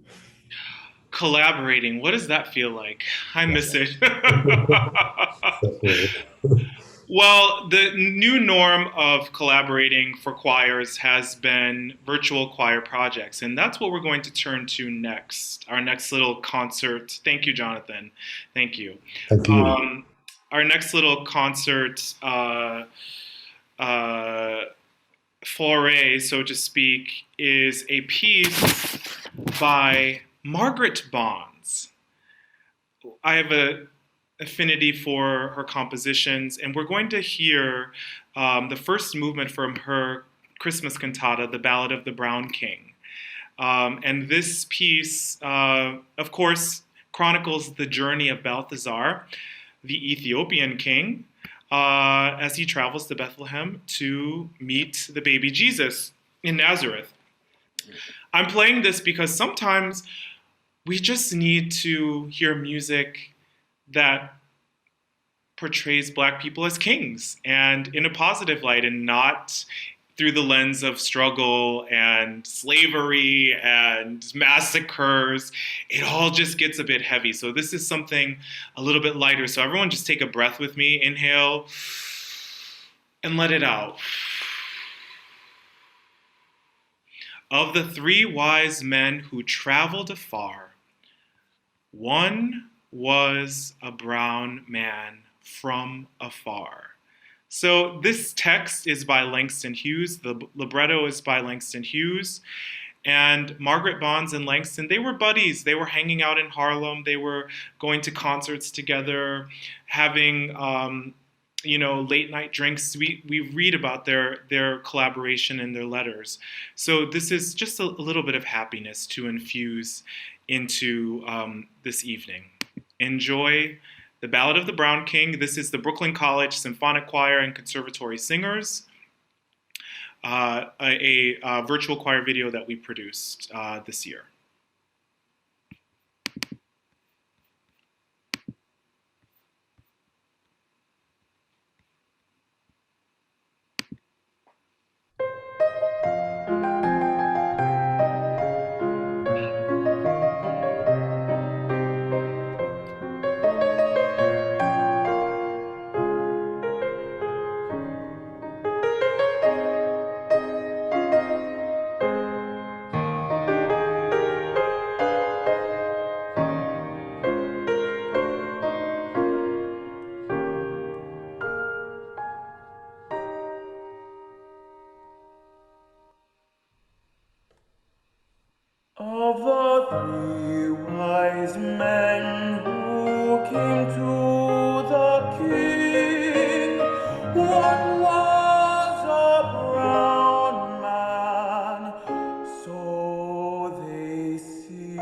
Collaborating, what does that feel like? I miss it. Well, the new norm of collaborating for choirs has been virtual choir projects, and that's what we're going to turn to next. Our next little concert. Thank you, Jonathan. Thank you. Thank you. Our next little concert foray, so to speak, is a piece by Margaret Bonds. I have an affinity for her compositions, and we're going to hear the first movement from her Christmas cantata, The Ballad of the Brown King. And this piece, of course, chronicles the journey of Balthazar, the Ethiopian king, as he travels to Bethlehem to meet the baby Jesus in Nazareth. I'm playing this because sometimes we just need to hear music that portrays Black people as kings and in a positive light, and not through the lens of struggle and slavery and massacres. It all just gets a bit heavy. So this is something a little bit lighter. So everyone just take a breath with me. Inhale and let it out. Of the 3 wise men who traveled afar, one was a brown man from afar. So this text is by Langston Hughes. The libretto is by Langston Hughes. And Margaret Bonds and Langston, they were buddies. They were hanging out in Harlem. They were going to concerts together, having late night drinks. We read about their collaboration in their letters. So this is just a little bit of happiness to infuse into this evening. Enjoy The Ballad of the Brown King. This is the Brooklyn College Symphonic Choir and Conservatory Singers, a virtual choir video that we produced this year. Of the three wise men who came to the king, one was a brown man, so they sing.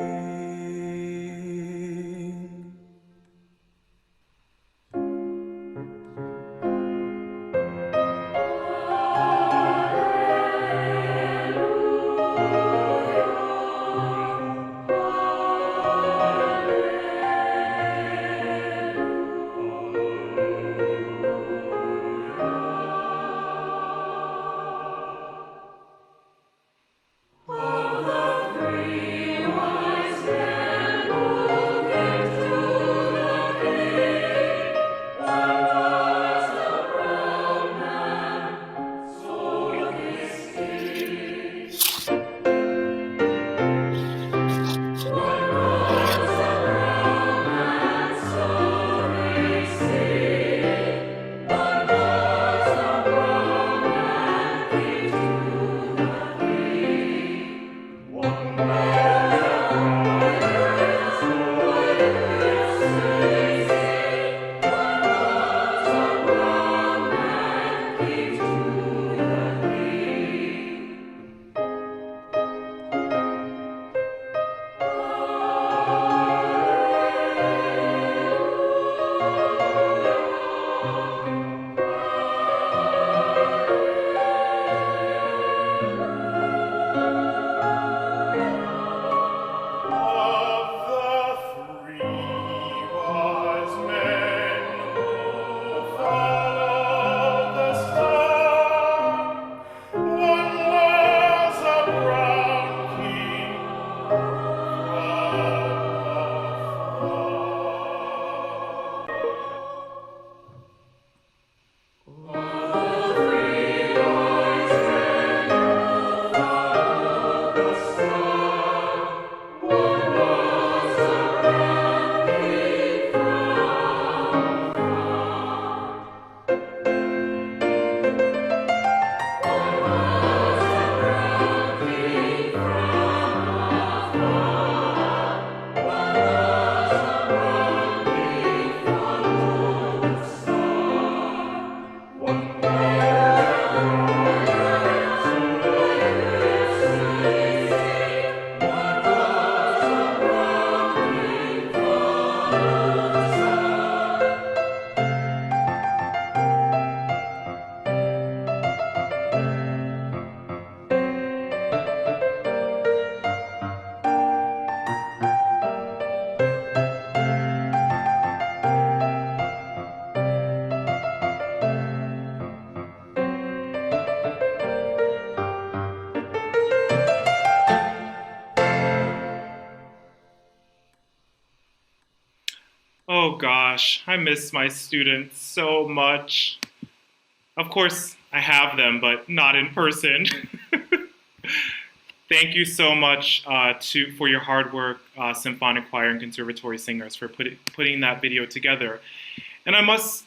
Oh gosh, I miss my students so much. Of course, I have them, but not in person. Thank you so much for your hard work, Symphonic Choir and Conservatory Singers, for putting that video together. And I must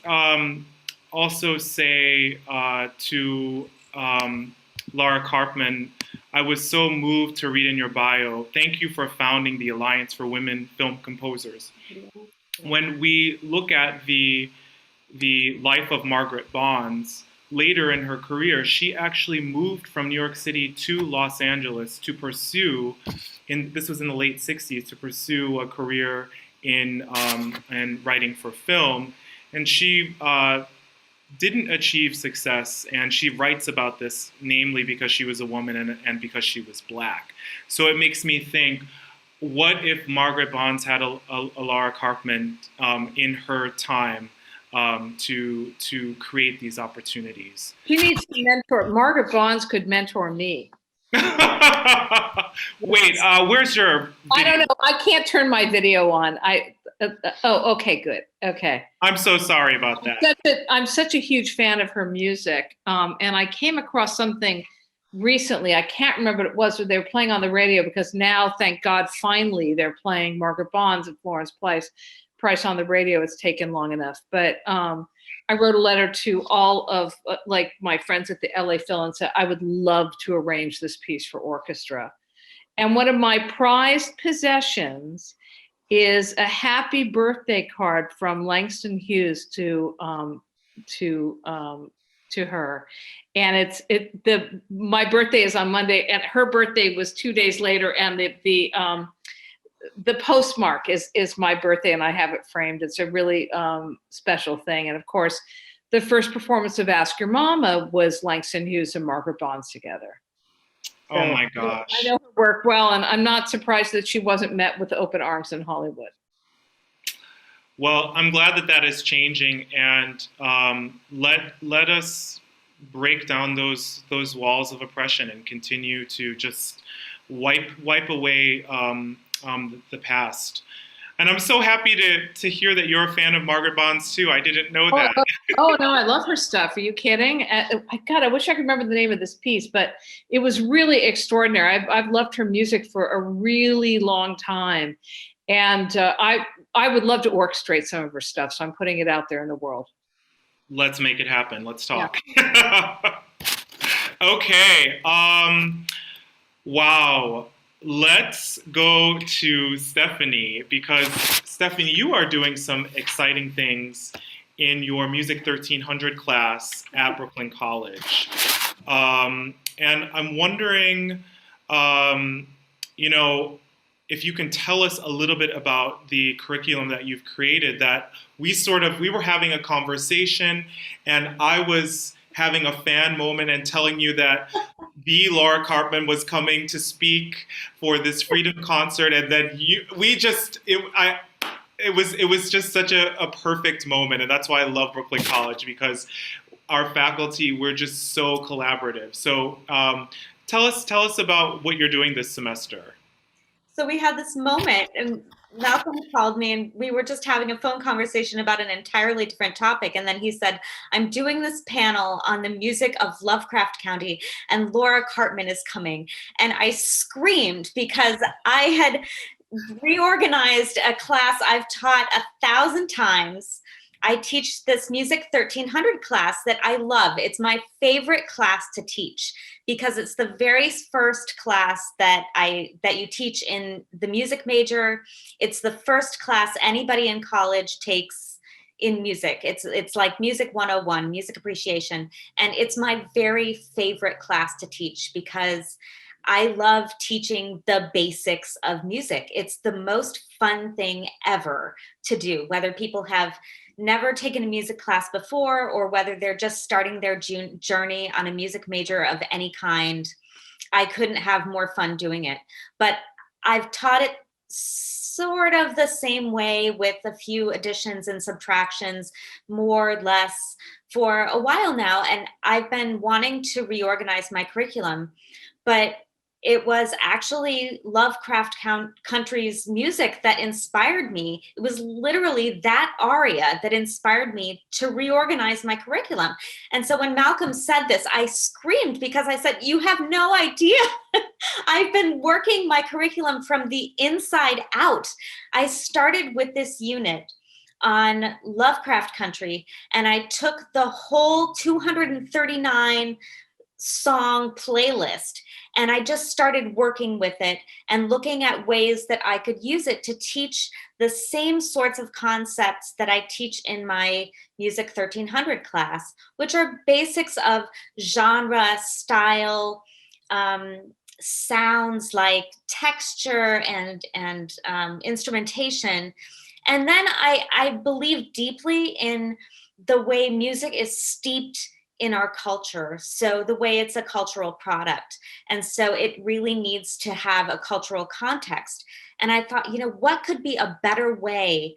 also say to Laura Karpman, I was so moved to read in your bio. Thank you for founding the Alliance for Women Film Composers. When we look at the life of Margaret Bonds, later in her career, she actually moved from New York City to Los Angeles to pursue, this was in the late 60s, to pursue a career in writing for film, and she didn't achieve success, and she writes about this namely because she was a woman and because she was Black. So it makes me think, what if Margaret Bonds had a Laura Karpman in her time to create these opportunities? He needs to mentor. Margaret Bonds could mentor me. Wait, where's your video? I don't know. I can't turn my video on. Oh, okay, good. Okay. I'm so sorry about that. I'm such a huge fan of her music. And I came across something recently. I can't remember what it was, but they were playing on the radio, because now, thank God, finally they're playing Margaret Bonds and Florence Price on the radio. It's taken long enough. But I wrote a letter to all of like my friends at the LA Phil and said, I would love to arrange this piece for orchestra. And one of my prized possessions is a happy birthday card from Langston Hughes to her. And my birthday is on Monday, and her birthday was 2 days later, and the postmark is my birthday, and I have it framed. It's a really special thing. And of course, the first performance of Ask Your Mama was Langston Hughes and Margaret Bonds together. So oh my gosh. I know her work well, and I'm not surprised that she wasn't met with open arms in Hollywood. Well, I'm glad that is changing, and let us break down those walls of oppression and continue to just wipe away the past. And I'm so happy to hear that you're a fan of Margaret Bonds too. I didn't know that. Oh no, I love her stuff. Are you kidding? God, I wish I could remember the name of this piece, but it was really extraordinary. I've loved her music for a really long time, and I would love to orchestrate some of her stuff. So I'm putting it out there in the world. Let's make it happen. Let's talk. Yeah. Okay. Wow. Let's go to Stephanie, because Stephanie, you are doing some exciting things in your Music 1300 class at Brooklyn College. And I'm wondering, if you can tell us a little bit about the curriculum that you've created. That we were having a conversation, and I was having a fan moment and telling you that the Laura Karpman was coming to speak for this Freedom concert, and then it was just such a perfect moment, and that's why I love Brooklyn College, because our faculty, we're just so collaborative. So tell us about what you're doing this semester. So we had this moment, and Malcolm called me, and we were just having a phone conversation about an entirely different topic. And then he said, I'm doing this panel on the music of Lovecraft County, and Laura Karpman is coming. And I screamed, because I had reorganized a class I've taught 1,000 times. I teach this Music 1300 class that I love. It's my favorite class to teach, because it's the very first class that you teach in the music major. It's the first class anybody in college takes in music. It's like Music 101, music appreciation. And it's my very favorite class to teach, because I love teaching the basics of music. It's the most fun thing ever to do, whether people have never taken a music class before, or whether they're just starting their journey on a music major of any kind. I couldn't have more fun doing it. But I've taught it sort of the same way, with a few additions and subtractions, more or less, for a while now. And I've been wanting to reorganize my curriculum, but it was actually Lovecraft Country's music that inspired me. It was literally that aria that inspired me to reorganize my curriculum. And so when Malcolm said this, I screamed, because I said, you have no idea. I've been working my curriculum from the inside out. I started with this unit on Lovecraft Country, and I took the whole 239 song playlist, and I just started working with it and looking at ways that I could use it to teach the same sorts of concepts that I teach in my Music 1300 class, which are basics of genre, style, sounds like texture and instrumentation. And then I believe deeply in the way music is steeped in our culture. So the way it's a cultural product. And so it really needs to have a cultural context. And I thought, what could be a better way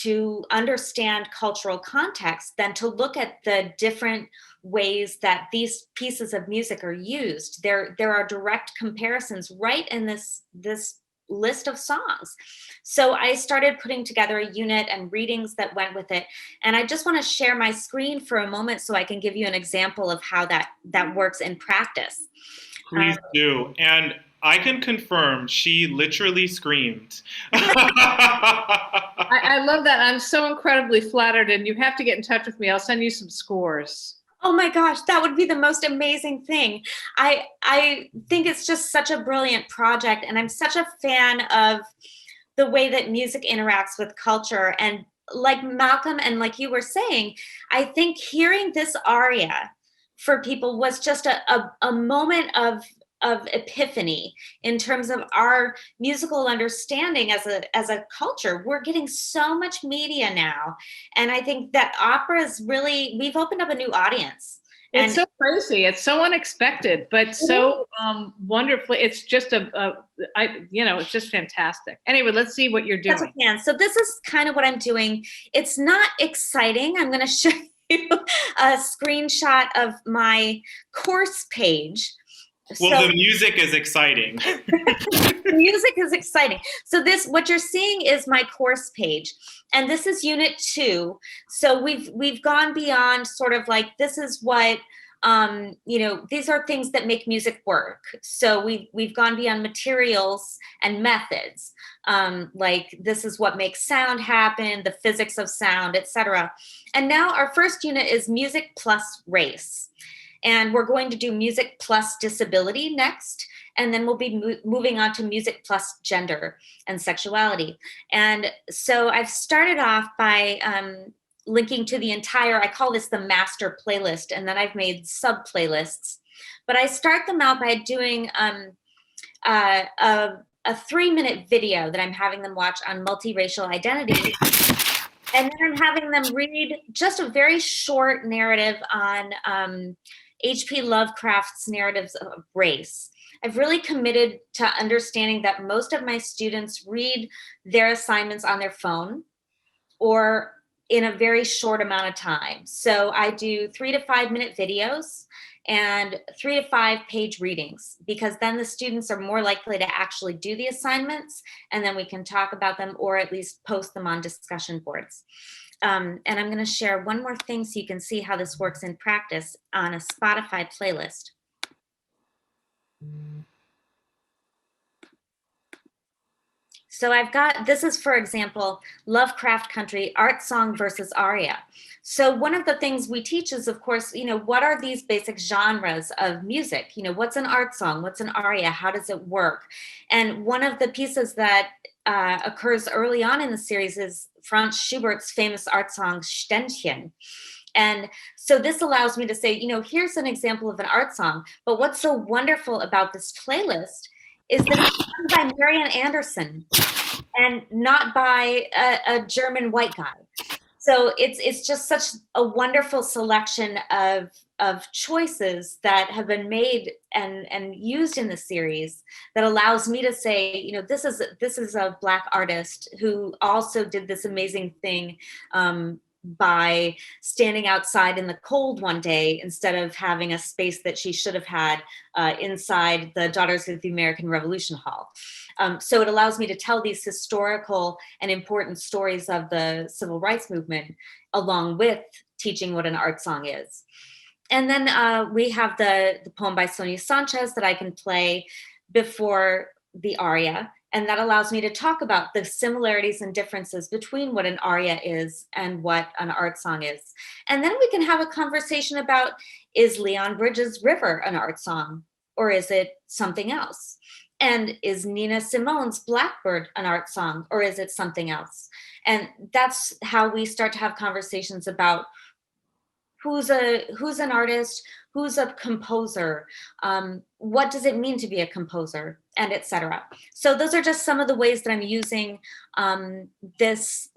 to understand cultural context than to look at the different ways that these pieces of music are used. There are direct comparisons right in this list of songs. So I started putting together a unit and readings that went with it. And I just want to share my screen for a moment so I can give you an example of how that works in practice. Please do. And I can confirm she literally screamed. I love that. I'm so incredibly flattered, and you have to get in touch with me. I'll send you some scores. Oh my gosh, that would be the most amazing thing. I think it's just such a brilliant project, and I'm such a fan of the way that music interacts with culture. And like Malcolm and like you were saying, I think hearing this aria for people was just a moment of epiphany in terms of our musical understanding as a culture. We're getting so much media now, and I think that opera is really, we've opened up a new audience. It's so crazy. It's so unexpected, but so wonderfully. It's just it's just fantastic. Anyway, let's see what you're doing. So this is kind of what I'm doing. It's not exciting. I'm going to show you a screenshot of my course page. Well, the music is exciting. The music is exciting. So what you're seeing is my course page, and this is unit 2. So we've gone beyond sort of like, this is what, these are things that make music work. So we've gone beyond materials and methods. Like, this is what makes sound happen, the physics of sound, etc. And now our first unit is music plus race. And we're going to do music plus disability next. And then we'll be moving on to music plus gender and sexuality. And so I've started off by linking to the entire, I call this the master playlist. And then I've made sub playlists. But I start them out by doing a 3-minute video that I'm having them watch on multiracial identity. And then I'm having them read just a very short narrative on H.P. Lovecraft's narratives of race. I've really committed to understanding that most of my students read their assignments on their phone or in a very short amount of time. So I do 3 to 5 minute videos and 3 to 5 page readings, because then the students are more likely to actually do the assignments, and then we can talk about them or at least post them on discussion boards. And I'm going to share one more thing so you can see how this works in practice on a Spotify playlist. So I've got, this is, for example, Lovecraft Country, art song versus aria. So one of the things we teach is, of course, what are these basic genres of music? What's an art song? What's an aria? How does it work? And one of the pieces that occurs early on in the series is Franz Schubert's famous art song, Ständchen. And so this allows me to say, here's an example of an art song. But what's so wonderful about this playlist is that it's sung by Marian Anderson and not by a German white guy. So it's just such a wonderful selection of choices that have been made and used in the series that allows me to say, this is a Black artist who also did this amazing thing by standing outside in the cold one day instead of having a space that she should have had inside the Daughters of the American Revolution Hall. So it allows me to tell these historical and important stories of the civil rights movement, along with teaching what an art song is. And then we have the poem by Sonia Sanchez that I can play before the aria. And that allows me to talk about the similarities and differences between what an aria is and what an art song is. And then we can have a conversation about, is Leon Bridges' River an art song, or is it something else? And is Nina Simone's Blackbird an art song, or is it something else? And that's how we start to have conversations about who's an artist, who's a composer, what does it mean to be a composer, and etc. So those are just some of the ways that I'm using this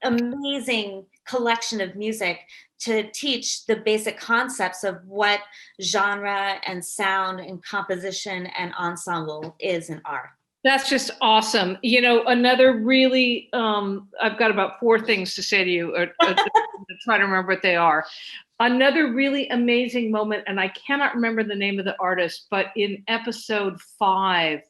amazing collection of music to teach the basic concepts of what genre and sound and composition and ensemble is in art. That's just awesome. You know, another really, I've got about 4 things to say to you, or try to remember what they are. Another really amazing moment, and I cannot remember the name of the artist, but in episode 5,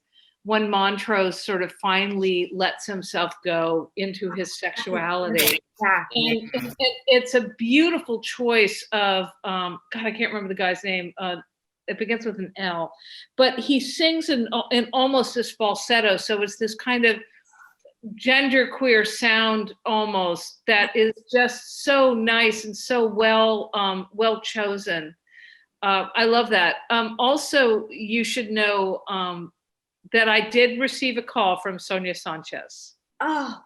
when Montrose sort of finally lets himself go into his sexuality. And it's a beautiful choice of, God, I can't remember the guy's name. It begins with an L, but he sings in almost this falsetto. So it's this kind of genderqueer sound almost that is just so nice and so well chosen. I love that. Also, you should know that I did receive a call from Sonia Sanchez. Oh,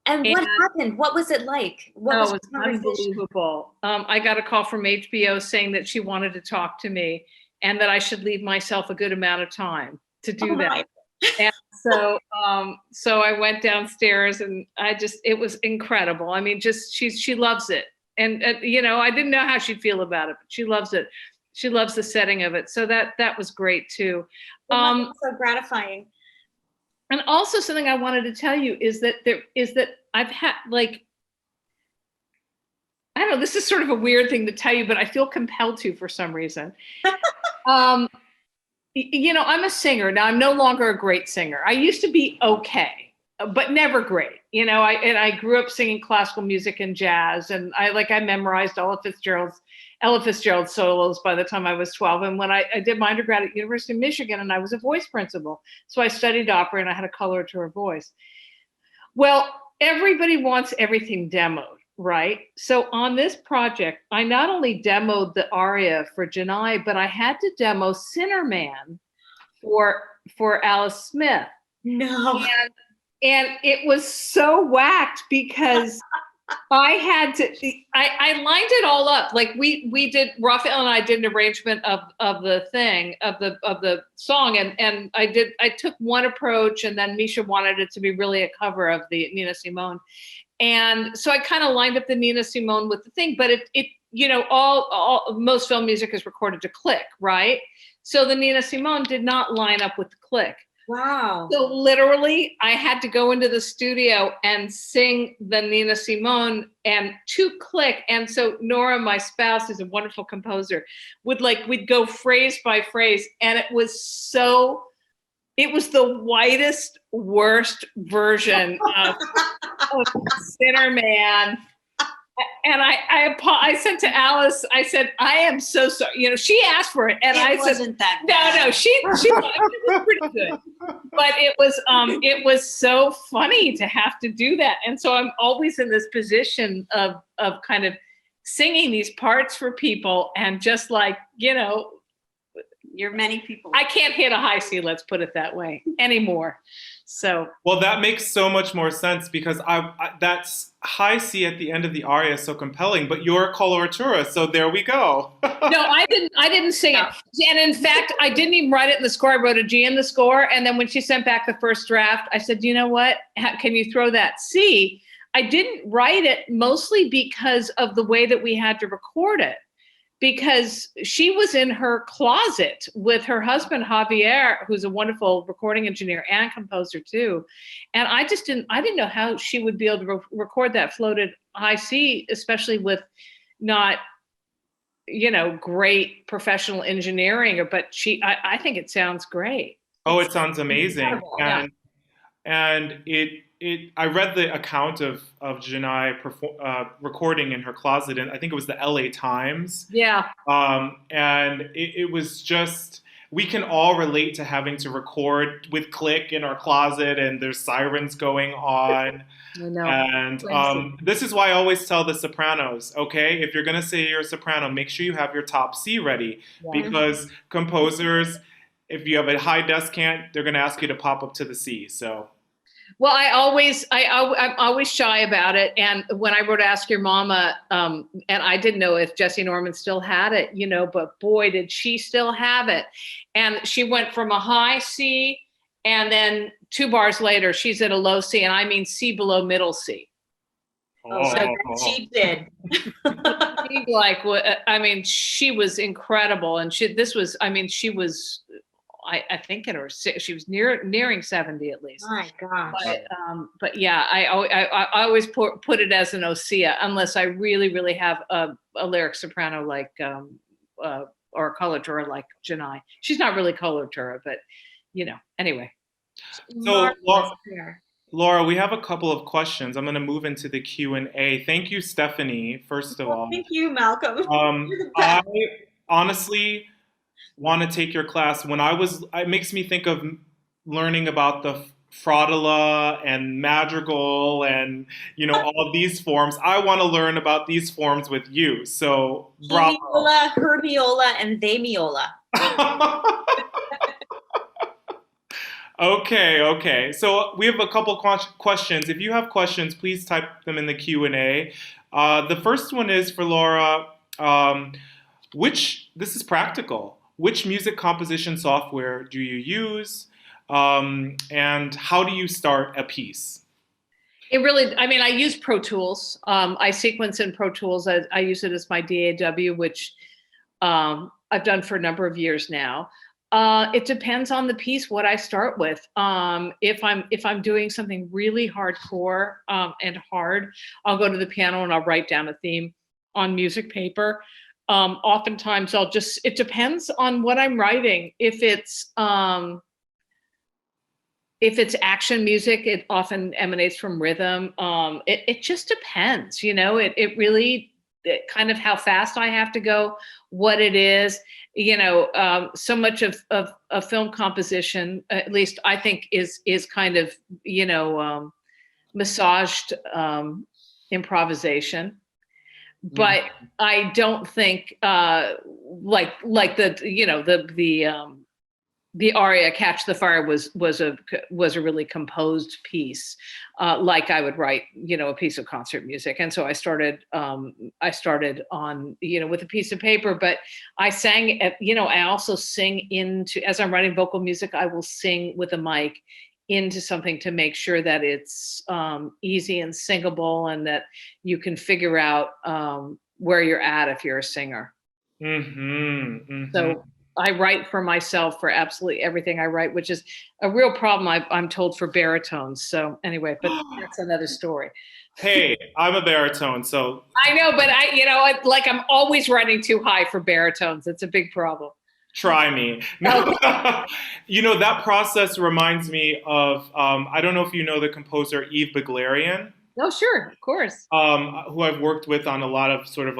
and what happened? What was it like? What was it was unbelievable. I got a call from HBO saying that she wanted to talk to me and that I should leave myself a good amount of time to do that. And so I went downstairs and it was incredible. I mean, just she loves it. And you know, I didn't know how she'd feel about it, but she loves it. She loves the setting of it. So that was great too. So gratifying. And also something I wanted to tell you is that I've had, like, I don't know, this is sort of a weird thing to tell you, but I feel compelled to for some reason. You know, I'm a singer. Now, I'm no longer a great singer. I used to be okay, but never great. You know, I grew up singing classical music and jazz, and I memorized Ella Fitzgerald solos by the time I was 12. And when I did my undergrad at University of Michigan, and I was a voice principal, so I studied opera and I had a coloratura voice. Well, everybody wants everything demoed, right? So on this project, I not only demoed the aria for Janai, but I had to demo Sinner Man for Alice Smith. No. And it was so whacked because I had to, I lined it all up. Like we did, Raphael and I did an arrangement of the song. And I took one approach, and then Misha wanted it to be really a cover of the Nina Simone. And so I kind of lined up the Nina Simone with the thing, but it you know, most film music is recorded to click, right? So the Nina Simone did not line up with the click. Wow. So literally I had to go into the studio and sing the Nina Simone and to click. And so Nora, my spouse, is a wonderful composer, we'd go phrase by phrase. And it was the whitest, worst version of Sinner Man. And I said to Alice, I said, I am so sorry. You know, she asked for it, and I said, wasn't that bad. No, she was pretty good. But it was so funny to have to do that. And so I'm always in this position of kind of singing these parts for people, and just like, you know, you're many people. I can't hit a high C, let's put it that way, anymore. So well, that makes so much more sense, because that's high C at the end of the aria is so compelling. But you're a coloratura, so there we go. No, I didn't sing it, and in fact, I didn't even write it in the score. I wrote a G in the score, and then when she sent back the first draft, I said, you know what? Can you throw that C? I didn't write it mostly because of the way that we had to record it. Because she was in her closet with her husband, Javier, who's a wonderful recording engineer and composer too. And I didn't know how she would be able to record that floated high C, especially with not, you know, great professional engineering, but I think it sounds great. Oh, it sounds amazing. And I read the account of Janai recording in her closet, and I think it was the LA Times. Yeah. And it was just, we can all relate to having to record with click in our closet, and there's sirens going on. I know. And this is why I always tell the sopranos, okay, if you're going to say you're a soprano, make sure you have your top C ready, because composers, if you have a high descant, they're going to ask you to pop up to the C. So. Well, I'm always shy about it. And when I wrote Ask Your Mama, and I didn't know if Jessie Norman still had it, you know, but boy, did she still have it. And she went from a high C, and then 2 bars later, she's at a low C, and I mean C below middle C. Oh, I bet she did. Like, I mean, she was incredible, and she was, I think she was nearing 70 at least. My gosh. But yeah, I always put it as an osea, unless I really have a lyric soprano like or a coloratura like Janai. She's not really coloratura, but anyway. So Laura, we have a couple of questions. I'm going to move into the Q&A. Thank you, Stephanie, first of all. Thank you, Malcolm. I honestly want to take your class. It makes me think of learning about the frottala and madrigal and, all of these forms. I want to learn about these forms with you. So, bravo. Hemiola, hermiola, and themiola. Okay. So we have a couple questions. If you have questions, please type them in the Q&A. The first one is for Laura. This is practical. Which music composition software do you use? And how do you start a piece? I use Pro Tools. I sequence in Pro Tools. I use it as my DAW, which I've done for a number of years now. It depends on the piece, what I start with. If I'm doing something really hardcore and hard, I'll go to the piano and I'll write down a theme on music paper. Oftentimes it depends on what I'm writing. If it's action music, it often emanates from rhythm. It just depends, it really, kind of how fast I have to go, what it is, so much of film composition, at least I think is kind of, massaged improvisation. But I don't think like the aria "Catch the Fire" was a really composed piece, like I would write, a piece of concert music. And so I started on, with a piece of paper, but I sang, I also sing as I'm writing vocal music, I will sing with a mic into something to make sure that it's easy and singable, and that you can figure out where you're at if you're a singer. So I write for myself for absolutely everything I write, which is a real problem, I'm told, for baritones. So anyway, but that's another story. Hey, I'm a baritone, so. I know, but I'm always writing too high for baritones. It's a big problem. Try me. No. That process reminds me of, I don't know if you know the composer Eve Beglarian. Oh, sure, of course. Who I've worked with on a lot of sort of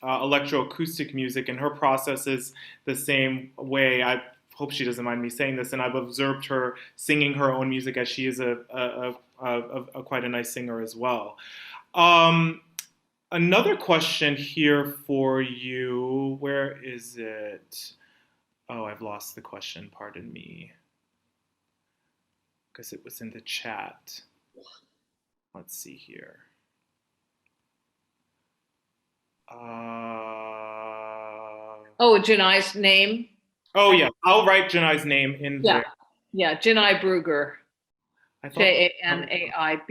electroacoustic music, and her process is the same way. I hope she doesn't mind me saying this, and I've observed her singing her own music, as she is a quite a nice singer as well. Another question here for you. Where is it? Oh, I've lost the question. Pardon me. Because it was in the chat. Let's see here. Janai's name? Oh, yeah. I'll write Janai's name in there. Yeah, Janai Brugger. JANAI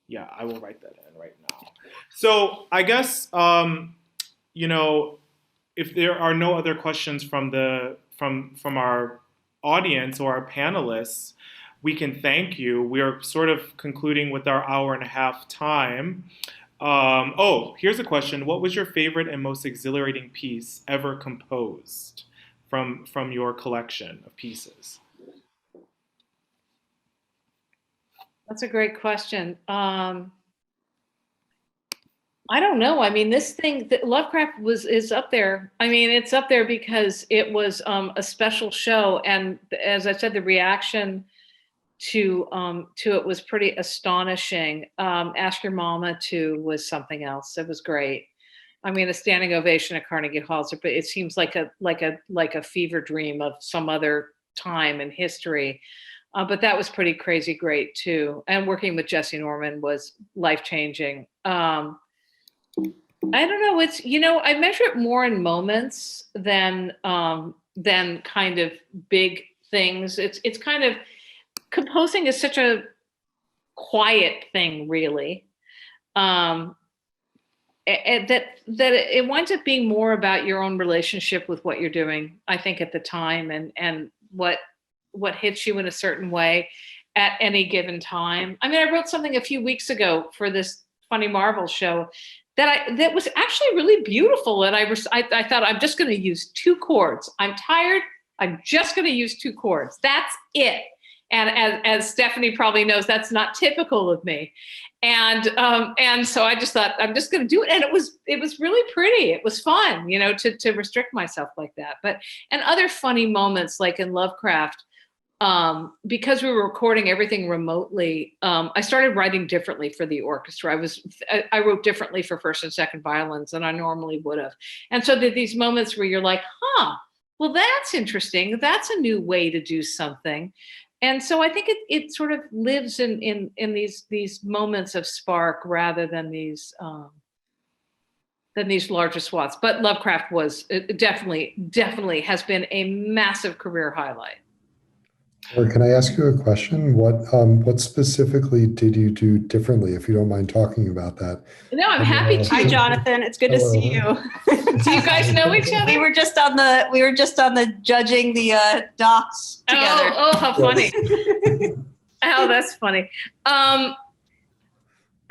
Yeah, I will write that in right now. So I guess, if there are no other questions from our audience or our panelists, we can thank you. We are sort of concluding with our hour and a half time. Here's a question. What was your favorite and most exhilarating piece ever composed from your collection of pieces? That's a great question. I don't know. This thing that Lovecraft is up there. It's up there because it was a special show, and as I said, the reaction to it was pretty astonishing. Ask Your Mama too was something else. It was great. A standing ovation at Carnegie Hall, but it seems like a fever dream of some other time in history. But that was pretty crazy great too. And working with Jesse Norman was life-changing. I don't know. It's, I measure it more in moments than kind of big things. It's kind of, composing is such a quiet thing, really. That it winds up being more about your own relationship with what you're doing, I think, at the time, and what hits you in a certain way at any given time. I mean, I wrote something a few weeks ago for this Funny Marvel show that was actually really beautiful, and I thought, I'm just going to use 2 chords. I'm tired. I'm just going to use 2 chords. That's it. And as Stephanie probably knows, that's not typical of me. And so I just thought, I'm just going to do it. And it was really pretty. It was fun, to restrict myself like that. And other funny moments, like in Lovecraft, because we were recording everything remotely, I started writing differently for the orchestra. I wrote differently for first and second violins than I normally would have. And so there are these moments where you're like, well, that's interesting. That's a new way to do something. And so I think it sort of lives in these moments of spark rather than these larger swaths. But Lovecraft was definitely has been a massive career highlight. Or can I ask you a question? What specifically did you do differently, if you don't mind talking about that? No, I'm happy to. Hi, Jonathan. It's good to see you. Do you guys know each other? We were just on the judging the docs together. Oh, how funny. Oh, that's funny.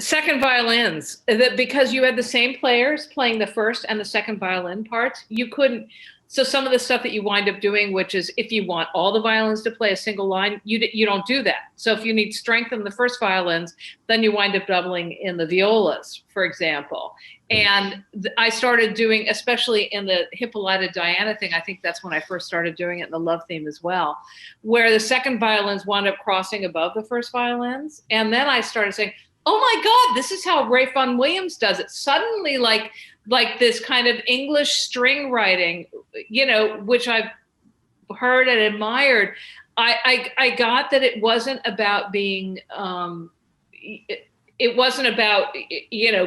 Second violins, because you had the same players playing the first and the second violin parts, you couldn't. So some of the stuff that you wind up doing, which is if you want all the violins to play a single line, you don't do that. So if you need strength in the first violins, then you wind up doubling in the violas, for example. And I started doing, especially in the Hippolyta Diana thing, I think that's when I first started doing it in the Love theme as well, where the second violins wound up crossing above the first violins. And then I started saying, oh my God, this is how Ray Vaughan Williams does it. Suddenly, like this kind of English string writing, which I've heard and admired. I got that it wasn't about being, it wasn't about,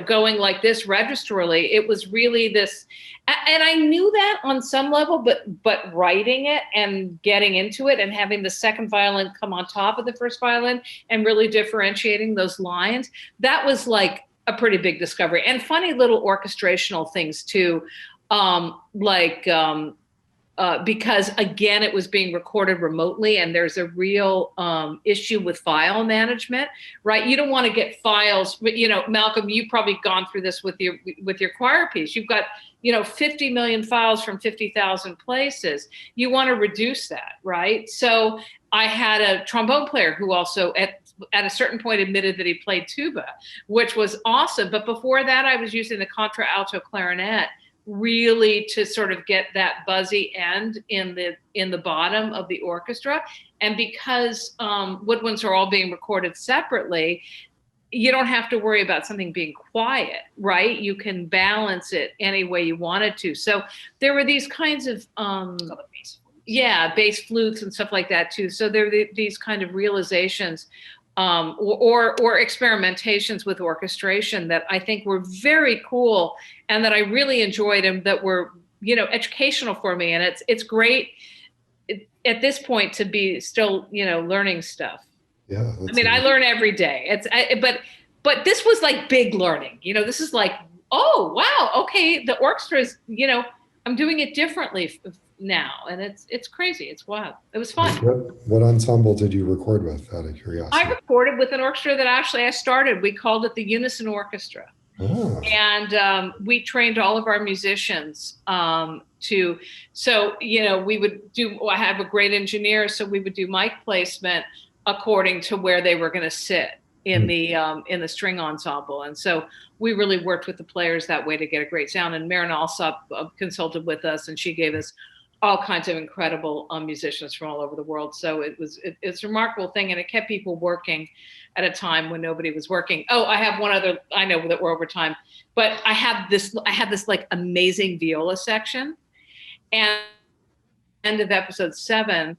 going like this registrally. It was really this, and I knew that on some level, but writing it and getting into it and having the second violin come on top of the first violin and really differentiating those lines, that was like a pretty big discovery. And funny little orchestrational things too, because again, it was being recorded remotely, and there's a real issue with file management, right? You don't want to get files, but Malcolm, you've probably gone through this with your choir piece. You've got 50 million files from 50,000 places. You want to reduce that, right? So I had a trombone player who also at a certain point admitted that he played tuba, which was awesome. But before that, I was using the contra alto clarinet really to sort of get that buzzy end in the bottom of the orchestra. And because woodwinds are all being recorded separately, you don't have to worry about something being quiet, right? You can balance it any way you wanted to. So there were these kinds of bass flutes and stuff like that too. So there were these kind of realizations or experimentations with orchestration that I think were very cool and that I really enjoyed and that were, educational for me. And it's great at this point to be still, learning stuff. Yeah. I mean, I learn every day. But this was like big learning, this is like, oh, wow. Okay. The orchestra is, I'm doing it differently now. And it's crazy. It's wild. It was fun. What ensemble did you record with, out of curiosity? I recorded with an orchestra that actually I started. We called it the Unison Orchestra. Oh. And we trained all of our musicians we would I have a great engineer. So we would do mic placement according to where they were going to sit in the string ensemble. And so we really worked with the players that way to get a great sound. And Marin Alsop consulted with us, and she gave us all kinds of incredible musicians from all over the world. So it's a remarkable thing, and it kept people working at a time when nobody was working. Oh, I have one other, I know that we're over time, but I had this like amazing viola section. And end of episode 7,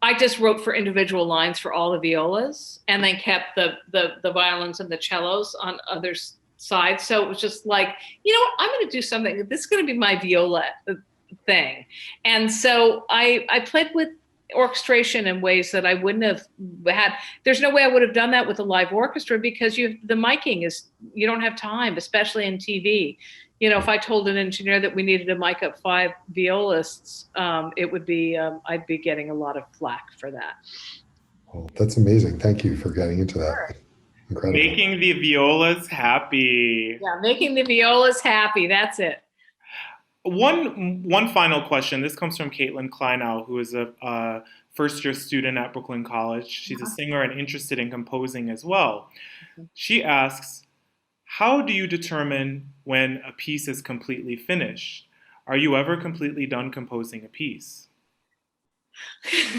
I just wrote for individual lines for all the violas, and then kept the violins and the cellos on other sides. So it was just like, I'm going to do something. This is going to be my viola thing. And so I played with orchestration in ways that I wouldn't have had. There's no way I would have done that with a live orchestra because the miking is, you don't have time, especially in TV. You know, if I told an engineer that we needed to mic up 5 violists, it would be, I'd be getting a lot of flack for that. Well, that's amazing. Thank you for getting into that. Incredible. Making the violas happy. Yeah, making the violas happy. That's it. One final question. This comes from Caitlin Kleinow, who is a first-year student at Brooklyn College. She's a singer and interested in composing as well. She asks, how do you determine when a piece is completely finished? Are you ever completely done composing a piece?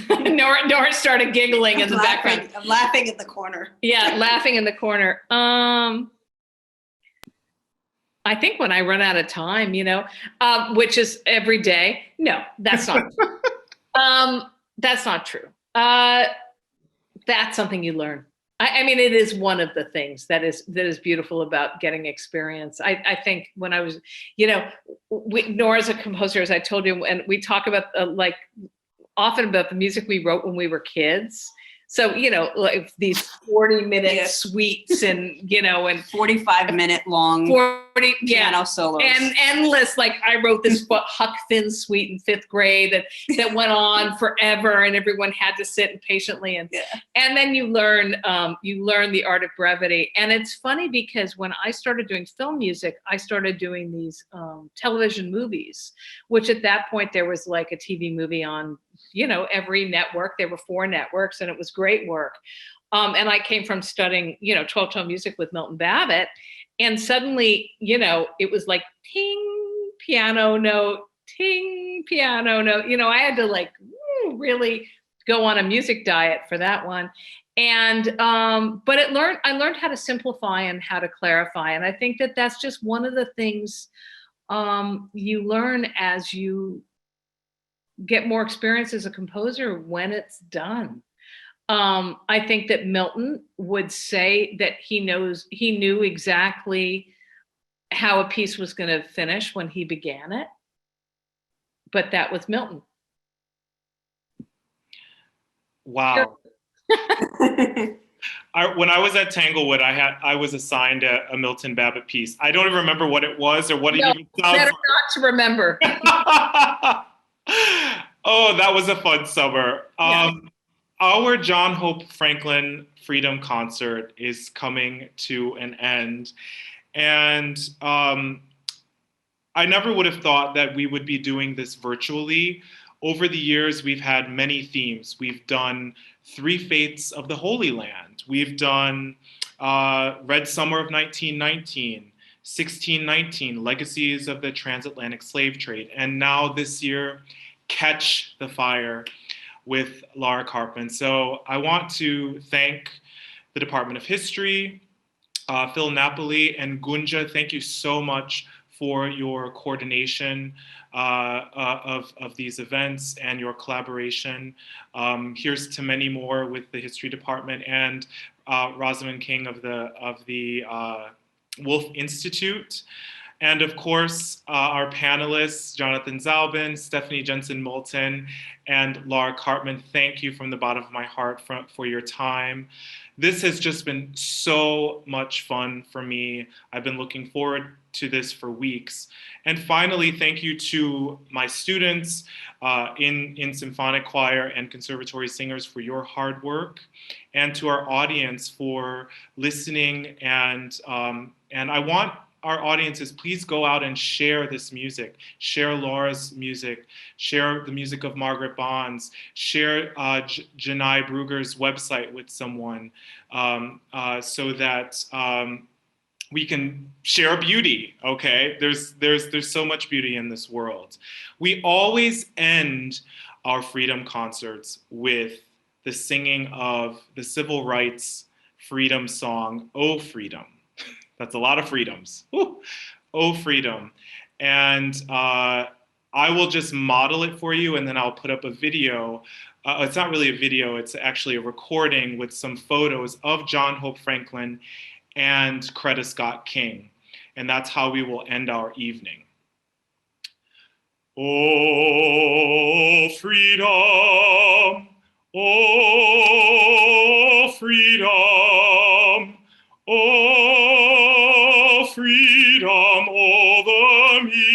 Nora started giggling in the background. I'm laughing in the corner. Yeah, laughing in the corner. I think when I run out of time, you know, which is every day. No, that's not true. That's not true. That's something you learn. I mean, it is one of the things that is beautiful about getting experience. I think when I was, you know, Nora's a composer, as I told you, and we talk about often about the music we wrote when we were kids. So, you know, like these 40-minute suites and, you know, and 45-minute long 40 piano solos. And endless, like I wrote this Huck Finn suite in 5th grade that went on forever and everyone had to sit patiently. And then you learn the art of brevity. And it's funny because when I started doing film music, I started doing these television movies, which at that point there was like a TV movie on, you know, every network. There were 4 networks and it was great work. And I came from studying, you know, 12-tone music with Milton Babbitt. And suddenly, you know, it was like ting, piano note, ting, piano note. You know, I had to like really go on a music diet for that one. And, but I learned how to simplify and how to clarify. And I think that that's just one of the things you learn as you get more experience as a composer when it's done. I think that Milton would say that he knew exactly how a piece was going to finish when he began it, but that was Milton. Wow. When I was at Tanglewood, I was assigned a Milton Babbitt piece. I don't even remember what it was or what it even sounds better not to remember. Oh, that was a fun summer. Yeah. Our John Hope Franklin Freedom Concert is coming to an end. And I never would have thought that we would be doing this virtually. Over the years, we've had many themes. We've done 3 Fates of the Holy Land. We've done Red Summer of 1919, 1619, Legacies of the Transatlantic Slave Trade. And now this year, Catch the Fire with Laura Karpman. So I want to thank the Department of History, Phil Napoli, and Gunja. Thank you so much for your coordination of these events and your collaboration. Here's to many more with the History Department and Rosamund King of the Wolf Institute. And of course, our panelists, Jonathan Zalben, Stephanie Jensen-Moulton, and Laura Karpman, thank you from the bottom of my heart for your time. This has just been so much fun for me. I've been looking forward to this for weeks. And finally, thank you to my students in symphonic choir and conservatory singers for your hard work, and to our audience for listening. And I want our audiences, please go out and share this music, share Laura's music, share the music of Margaret Bonds, share Janai Brugger's website with someone so that we can share beauty, okay? There's so much beauty in this world. We always end our freedom concerts with the singing of the civil rights freedom song, "Oh Freedom." That's a lot of freedoms. Woo. Oh, freedom. And I will just model it for you, and then I'll put up a video. It's not really a video, it's actually a recording with some photos of John Hope Franklin and Coretta Scott King. And that's how we will end our evening. Oh, freedom. Oh, freedom, oh, freedom over me.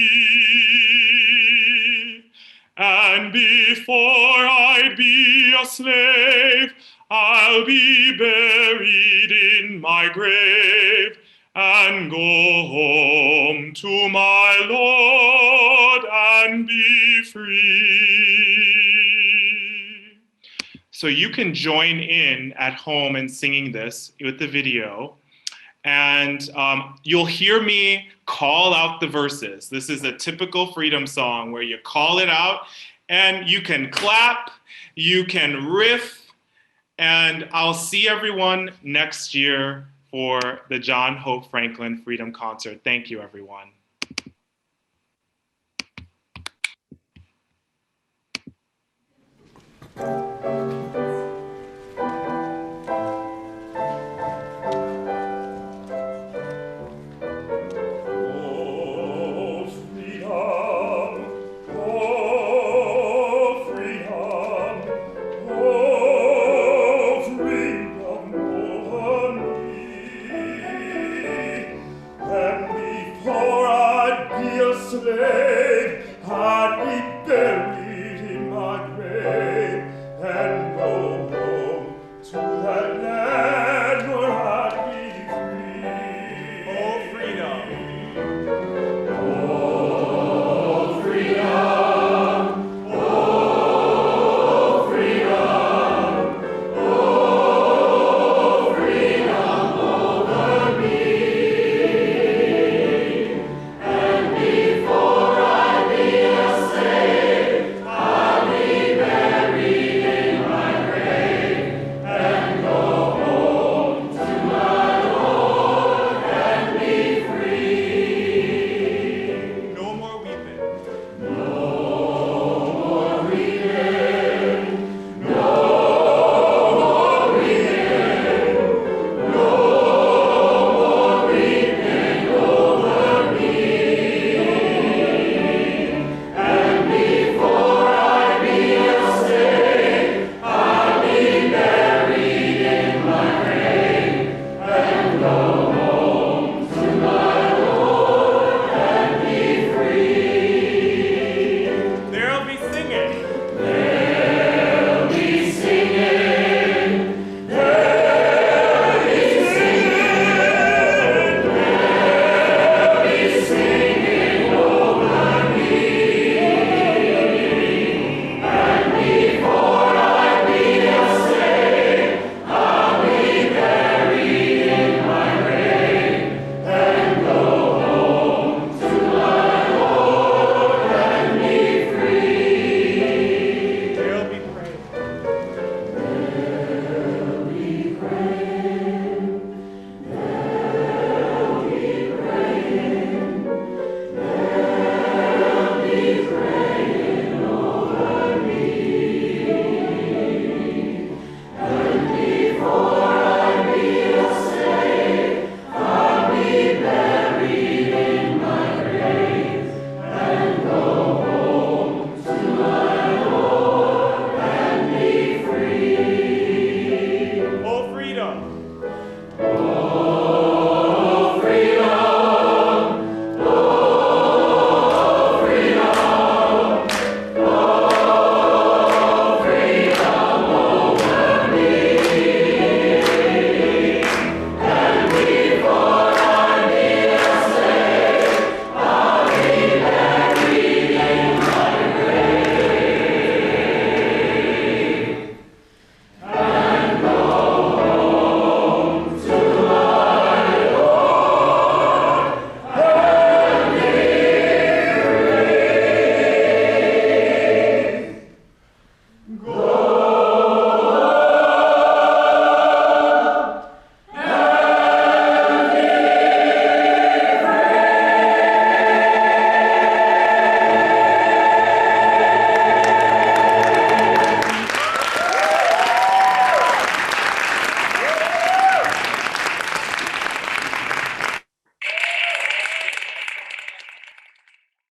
And before I be a slave, I'll be buried in my grave and go home to my Lord and be free. So you can join in at home in singing this with the video. And you'll hear me call out the verses. This is a typical freedom song where you call it out and you can clap, you can riff, and I'll see everyone next year for the John Hope Franklin Freedom Concert. Thank you, everyone. Slave, I'd be buried